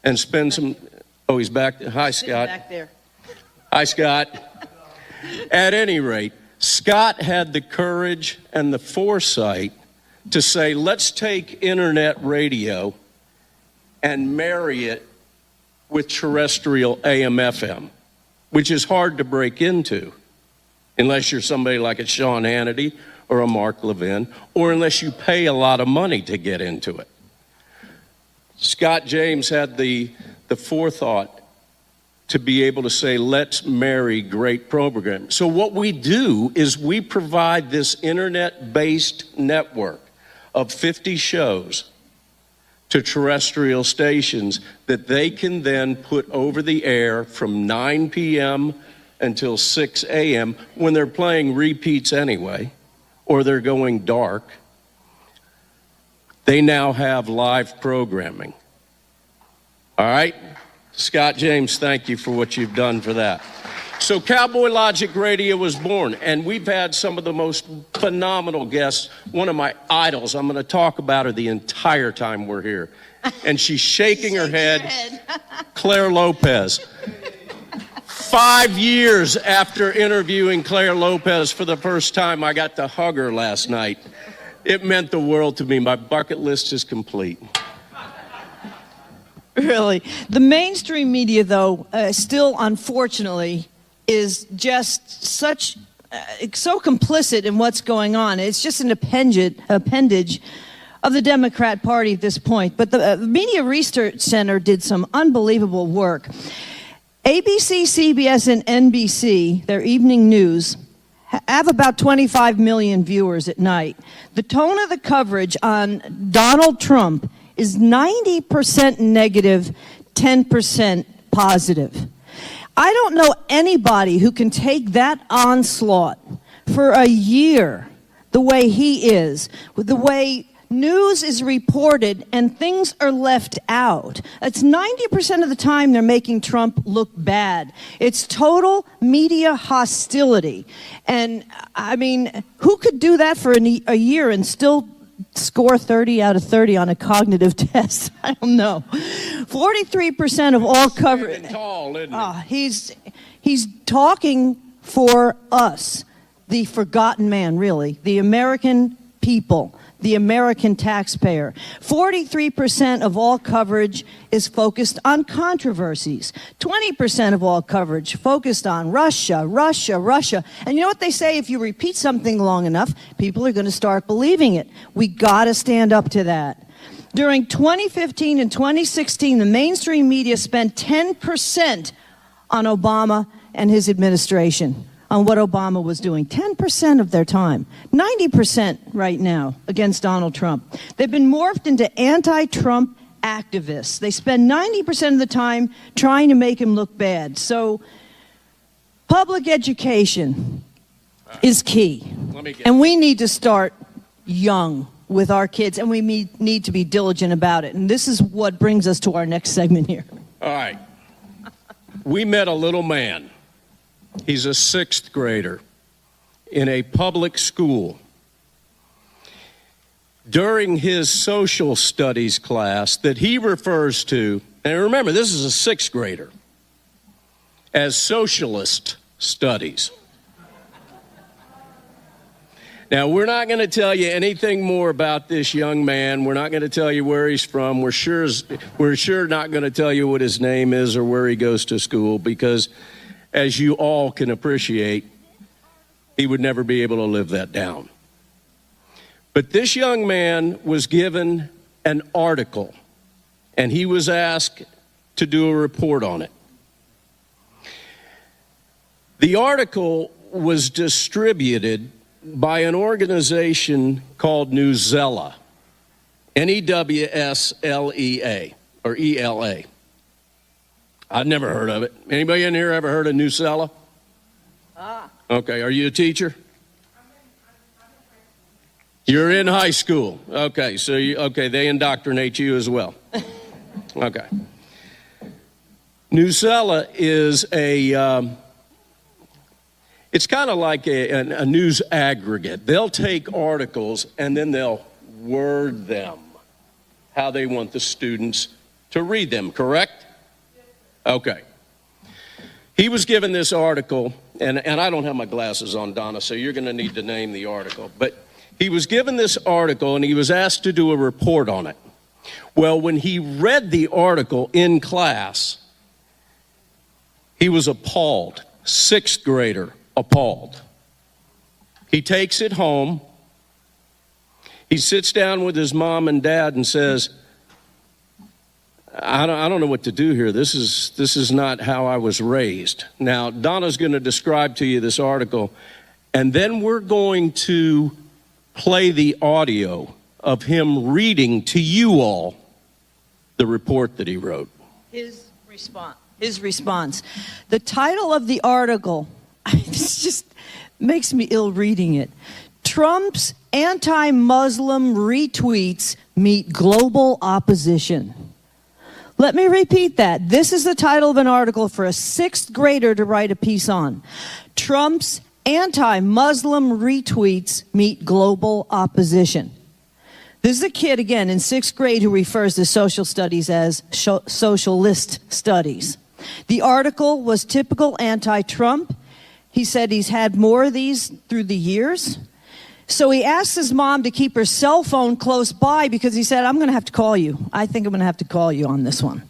and spend some, oh, he's back there. Hi, Scott. back there. Hi, Scott. At any rate, Scott had the courage and the foresight to say, let's take internet radio and marry it with terrestrial AM, FM, which is hard to break into unless you're somebody like a Sean Hannity or a Mark Levin, or unless you pay a lot of money to get into it. Scott James had the forethought to be able to say, let's marry great programs. So what we do is we provide this internet-based network of 50 shows to terrestrial stations that they can then put over the air from 9 p.m. until 6 a.m. when they're playing repeats anyway, or they're going dark. They now have live programming. All right? Scott James, thank you for what you've done for that. So Cowboy Logic Radio was born, and we've had some of the most phenomenal guests. One of my idols, I'm going to talk about her the entire time we're here. And she's shaking her head. Claire Lopez. 5 years after interviewing Claire Lopez for the first time, I got to hug her last night. It meant the world to me. My bucket list is complete. Really. The mainstream media, though, still, unfortunately, is just so complicit in what's going on. It's just an appendage of the Democrat Party at this point. But the Media Research Center did some unbelievable work. ABC, CBS, and NBC, their evening news, have about 25 million viewers at night. The tone of the coverage on Donald Trump is 90% negative, 10% positive. I don't know anybody who can take that onslaught for a year the way he is, with the way news is reported and things are left out. It's 90% of the time they're making Trump look bad. It's total media hostility. And I mean, who could do that for a year and still score 30 out of 30 on a cognitive test? I don't know. 43% of all coverage. Tall, isn't he? He's talking for us, the forgotten man, really, the American people, the American taxpayer. 43% of all coverage is focused on controversies. 20% of all coverage focused on Russia, Russia, Russia. And you know what they say? If you repeat something long enough, people are going to start believing it. We got to stand up to that. During 2015 and 2016, the mainstream media spent 10% on Obama and his administration, on what Obama was doing. 10% of their time. 90% right now against Donald Trump. They've been morphed into anti-Trump activists. They spend 90% of the time trying to make him look bad. So public education is key. And we need to start young. with our kids, and we need to be diligent about it. And this is what brings us to our next segment here. All right. We met a little man. He's a 6th grader in a public school. During his social studies class that he refers to, and remember, this is a 6th grader, as socialist studies. Now, we're not going to tell you anything more about this young man. We're not going to tell you where he's from. We're sure not going to tell you what his name is or where he goes to school, because, as you all can appreciate, he would never be able to live that down. But this young man was given an article, and he was asked to do a report on it. The article was distributed by an organization called Newsela, N-E-W-S-L-E-A, or E-L-A. I've never heard of it. Anybody in here ever heard of Newsela? Okay, are you a teacher? You're in high school. Okay, so they indoctrinate you as well. Okay. Newsela is it's kind of like a news aggregate. They'll take articles and then they'll word them how they want the students to read them, correct? Okay. He was given this article, and I don't have my glasses on, Donna, so you're going to need to name the article. But he was given this article, and he was asked to do a report on it. Well, when he read the article in class, he was appalled. 6th grader, appalled. He takes it home. He sits down with his mom and dad and says, I don't know what to do here. This is not how I was raised. Now, Donna's going to describe to you this article, and then we're going to play the audio of him reading to you all the report that he wrote. His response. The title of the article, this just makes me ill reading it. Trump's anti-Muslim retweets meet global opposition. Let me repeat that. This is the title of an article for a 6th grader to write a piece on. Trump's anti-Muslim retweets meet global opposition. This is a kid, again, in 6th grade who refers to social studies as socialist studies. The article was typical anti-Trump. He said he's had more of these through the years. So he asked his mom to keep her cell phone close by because he said, I'm going to have to call you. I think I'm going to have to call you on this one.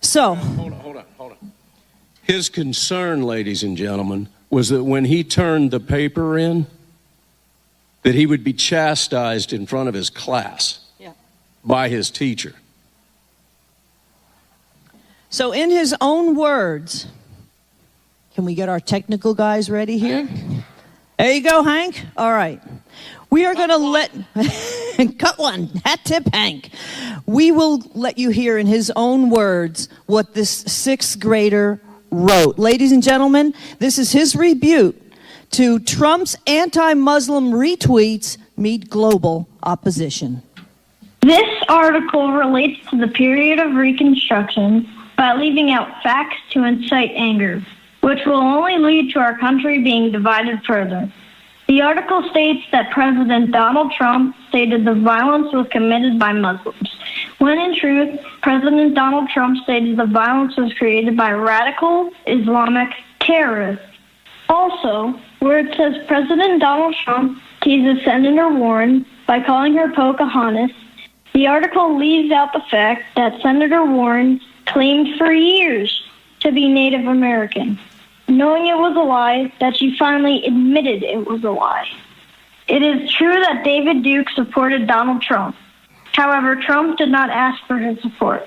So. Hold on. His concern, ladies and gentlemen, was that when he turned the paper in, that he would be chastised in front of his class by his teacher. So in his own words, can we get our technical guys ready here? There you go, Hank. All right. We are going to cut one. Hat tip, Hank. We will let you hear in his own words what this 6th grader wrote. Ladies and gentlemen, this is his rebuke to Trump's anti-Muslim retweets meet global opposition. This article relates to the period of Reconstruction by leaving out facts to incite anger, which will only lead to our country being divided further. The article states that President Donald Trump stated the violence was committed by Muslims, when in truth, President Donald Trump stated the violence was created by radical Islamic terrorists. Also, where it says President Donald Trump teases Senator Warren by calling her Pocahontas, the article leaves out the fact that Senator Warren claimed for years to be Native American, knowing it was a lie that she finally admitted it was a lie. It is true that David Duke supported Donald Trump. However, Trump did not ask for his support.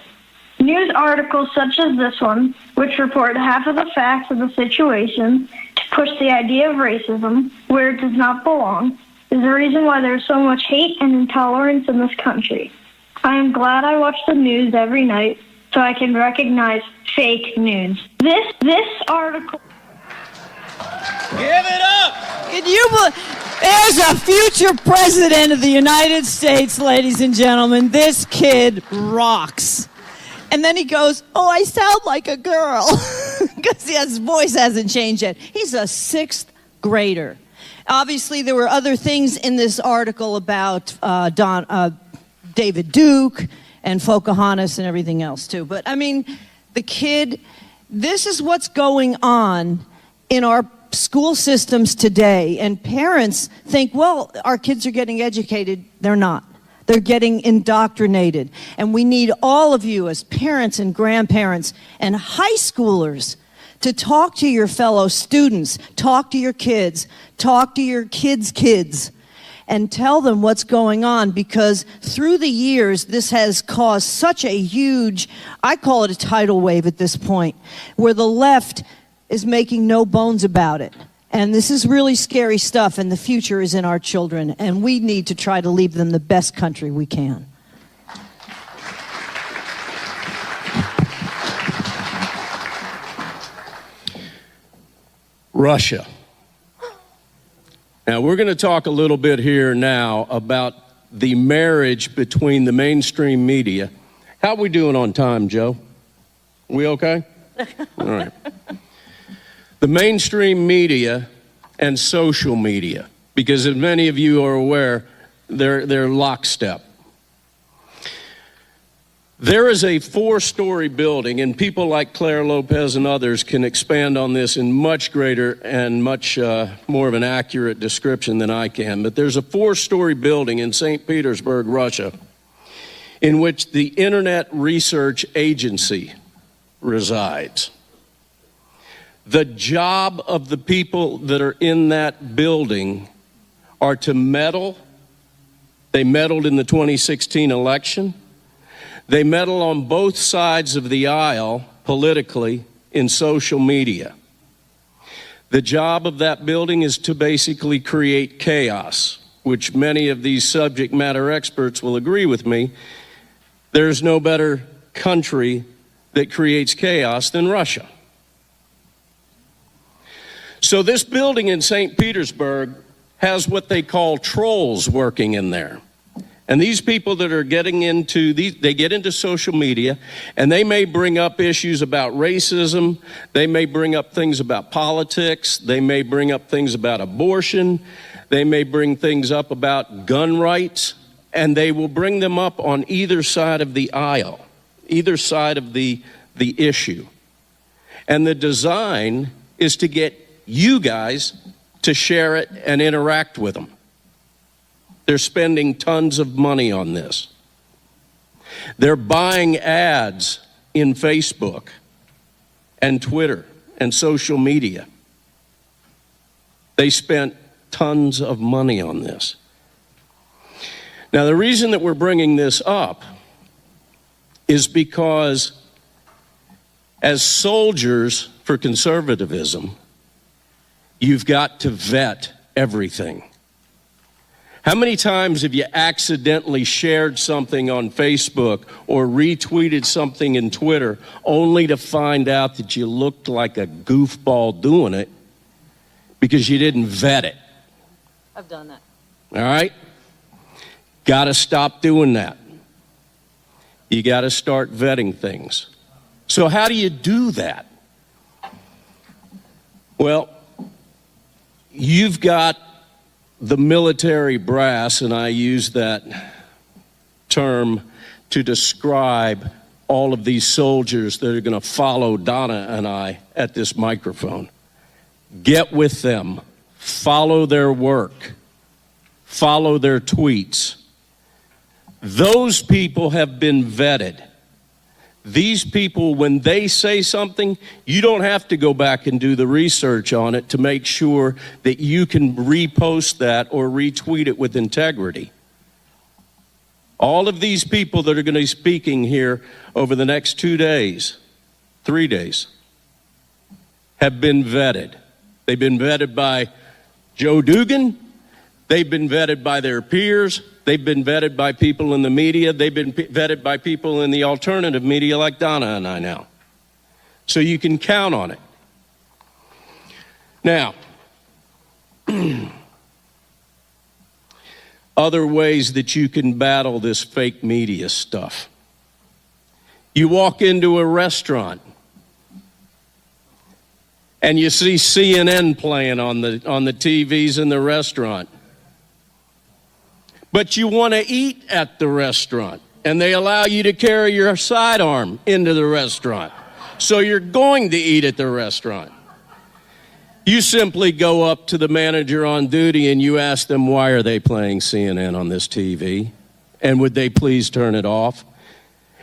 News articles such as this one, which report half of the facts of the situation to push the idea of racism where it does not belong, is the reason why there is so much hate and intolerance in this country. I am glad I watch the news every night so I can recognize fake news. This article... Give it up! Can you There's a future president of the United States, ladies and gentlemen. This kid rocks. And then he goes, oh, I sound like a girl. Because his voice hasn't changed yet. He's a 6th grader. Obviously, there were other things in this article about David Duke and Pocahontas and everything else, too. But, I mean, the kid, this is what's going on in our school systems today. And parents think, well, our kids are getting educated. They're not. They're getting indoctrinated. And we need all of you as parents and grandparents and high schoolers to talk to your fellow students, talk to your kids, talk to your kids' kids, and tell them what's going on, because through the years, this has caused such a huge, I call it a tidal wave at this point, where the left is making no bones about it. And this is really scary stuff, and the future is in our children, and we need to try to leave them the best country we can. Russia. Now, we're going to talk a little bit here now about the marriage between the mainstream media. How are we doing on time, Joe? We okay? All right. The mainstream media and social media, because as many of you are aware, they're lockstep. There is a 4-story building, and people like Claire Lopez and others can expand on this in much greater and much more of an accurate description than I can. But there's a 4-story building in St. Petersburg, Russia, in which the Internet Research Agency resides. The job of the people that are in that building are to meddle. They meddled in the 2016 election. They meddle on both sides of the aisle politically in social media. The job of that building is to basically create chaos, which many of these subject matter experts will agree with me. There's no better country that creates chaos than Russia. So this building in St. Petersburg has what they call trolls working in there. And these people that are getting into they get into social media, and they may bring up issues about racism. They may bring up things about politics. They may bring up things about abortion. They may bring things up about gun rights, and they will bring them up on either side of the aisle, either side of the issue. And the design is to get you guys to share it and interact with them. They're spending tons of money on this. They're buying ads in Facebook and Twitter and social media. They spent tons of money on this. Now, the reason that we're bringing this up is because as soldiers for conservatism, you've got to vet everything. How many times have you accidentally shared something on Facebook or retweeted something in Twitter only to find out that you looked like a goofball doing it because you didn't vet it? I've done that. All right? Got to stop doing that. You got to start vetting things. So how do you do that? Well, you've got the military brass, and I use that term to describe all of these soldiers that are going to follow Donna and I at this microphone. Get with them. Follow their work. Follow their tweets. Those people have been vetted. These people, when they say something, you don't have to go back and do the research on it to make sure that you can repost that or retweet it with integrity. All of these people that are going to be speaking here over the next 2 days, 3 days, have been vetted. They've been vetted by Joe Dugan. They've been vetted by their peers. They've been vetted by people in the media. They've been vetted by people in the alternative media like Donna and I now. So you can count on it. Now, other ways that you can battle this fake media stuff. You walk into a restaurant and you see CNN playing on the TVs in the restaurant. But you want to eat at the restaurant, and they allow you to carry your sidearm into the restaurant. So you're going to eat at the restaurant. You simply go up to the manager on duty and you ask them, why are they playing CNN on this TV? And would they please turn it off?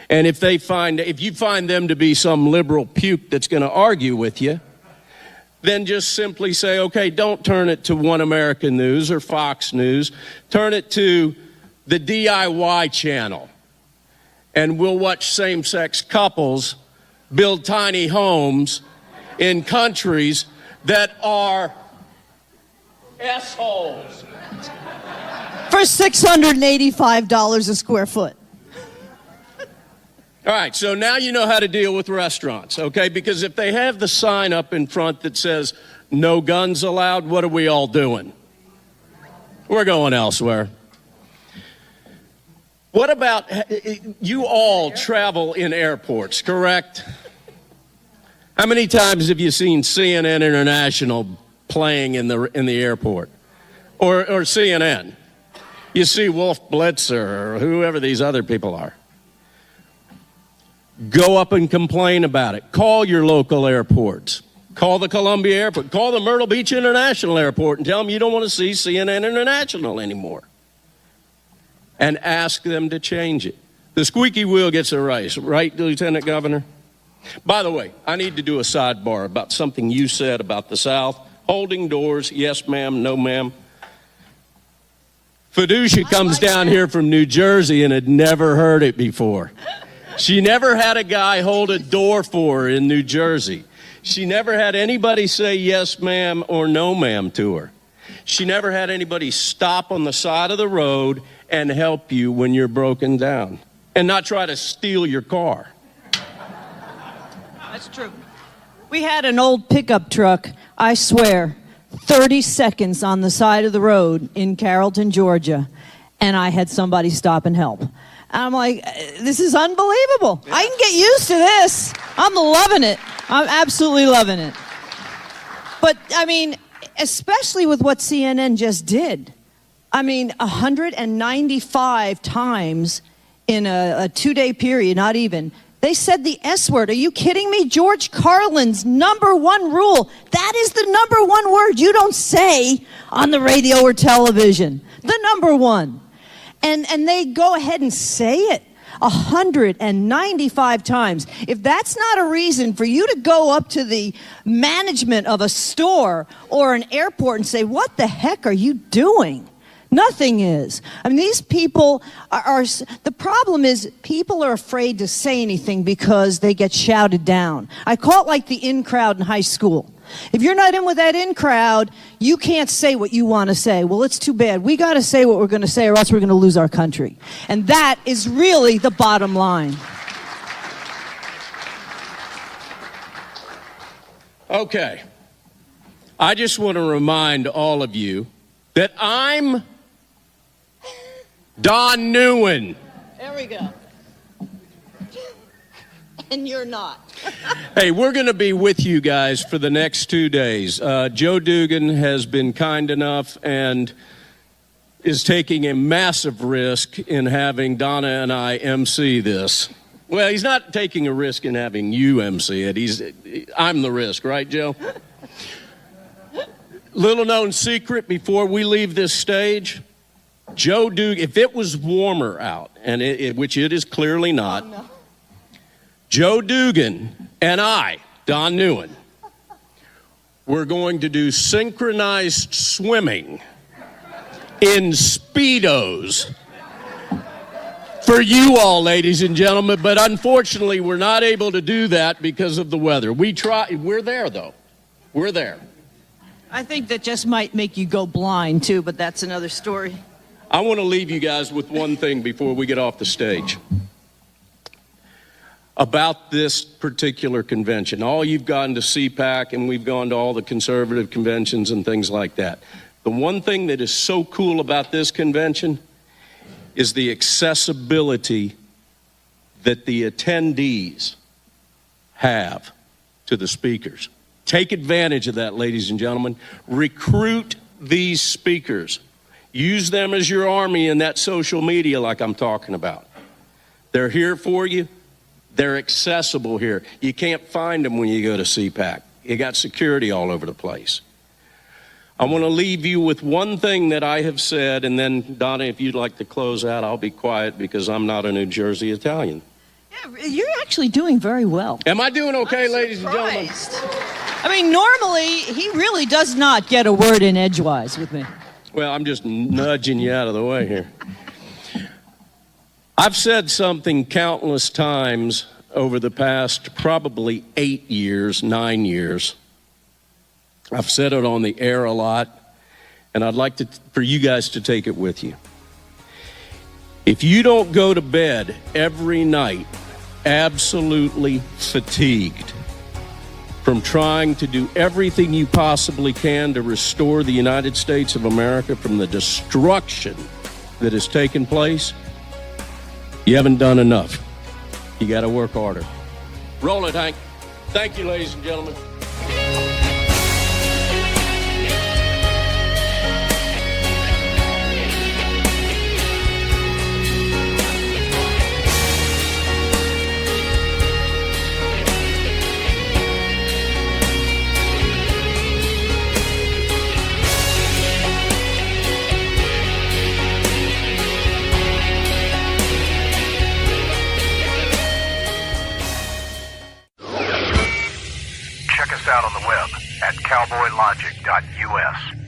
And if you find them to be some liberal puke that's going to argue with you, then just simply say, okay, don't turn it to One American News or Fox News. Turn it to the DIY channel. And we'll watch same-sex couples build tiny homes in countries that are assholes. For $685 a square foot. All right, so now you know how to deal with restaurants, okay? Because if they have the sign up in front that says, no guns allowed, what are we all doing? We're going elsewhere. What about, you all travel in airports, correct? How many times have you seen CNN International playing in the airport? Or CNN? You see Wolf Blitzer or whoever these other people are. Go up and complain about it. Call your local airports. Call the Columbia Airport. Call the Myrtle Beach International Airport and tell them you don't want to see CNN International anymore. And ask them to change it. The squeaky wheel gets a raise, right, Lieutenant Governor? By the way, I need to do a sidebar about something you said about the South. Holding doors, yes ma'am, no ma'am. Fiducia comes down here from New Jersey and had never heard it before. She never had a guy hold a door for her in New Jersey. She never had anybody say yes ma'am or no ma'am to her. She never had anybody stop on the side of the road and help you when you're broken down and not try to steal your car. That's true. We had an old pickup truck, I swear, 30 seconds on the side of the road in Carrollton, Georgia, and I had somebody stop and help. I'm like, this is unbelievable. Yeah. I can get used to this. I'm loving it. I'm absolutely loving it. But, I mean, especially with what CNN just did. I mean, 195 times in a 2-day period, not even. They said the S word. Are you kidding me? George Carlin's #1 rule. That is the #1 word you don't say on the radio or television. The #1. And they go ahead and say it 195 times. If that's not a reason for you to go up to the management of a store or an airport and say, what the heck are you doing? Nothing is. I mean, these people are the problem is people are afraid to say anything because they get shouted down. I call it like the in crowd in high school. If you're not in with that in crowd, you can't say what you want to say. Well, it's too bad. We got to say what we're going to say or else we're going to lose our country. And that is really the bottom line. Okay. I just want to remind all of you that I'm Don Neuen. There we go. And you're not. Hey, we're going to be with you guys for the next 2 days. Joe Dugan has been kind enough and is taking a massive risk in having Donna and I MC this. Well, he's not taking a risk in having you MC it. I'm the risk, right, Joe? Little known secret before we leave this stage, Joe Dugan, if it was warmer out, and which it is clearly not, no. Joe Dugan and I, Don Neuen, we're going to do synchronized swimming in Speedos for you all, ladies and gentlemen, but unfortunately we're not able to do that because of the weather. We're there, though. We're there. I think that just might make you go blind, too, but that's another story. I want to leave you guys with one thing before we get off the stage. About this particular convention. All you've gone to CPAC and we've gone to all the conservative conventions and things like that. The one thing that is so cool about this convention is the accessibility that the attendees have to the speakers. Take advantage of that, ladies and gentlemen. Recruit these speakers. Use them as your army in that social media like I'm talking about. They're here for you. They're accessible here. You can't find them when you go to CPAC. You got security all over the place. I want to leave you with one thing that I have said, and then, Donna, if you'd like to close out, I'll be quiet because I'm not a New Jersey Italian. Yeah, you're actually doing very well. Am I doing okay, ladies and gentlemen? I mean, normally, he really does not get a word in edgewise with me. Well, I'm just nudging you out of the way here. I've said something countless times over the past probably 8 years, 9 years. I've said it on the air a lot, and I'd like for you guys to take it with you. If you don't go to bed every night absolutely fatigued from trying to do everything you possibly can to restore the United States of America from the destruction that has taken place, you haven't done enough. You got to work harder. Roll it, Hank. Thank you, ladies and gentlemen. Check us out on the web at cowboylogic.us.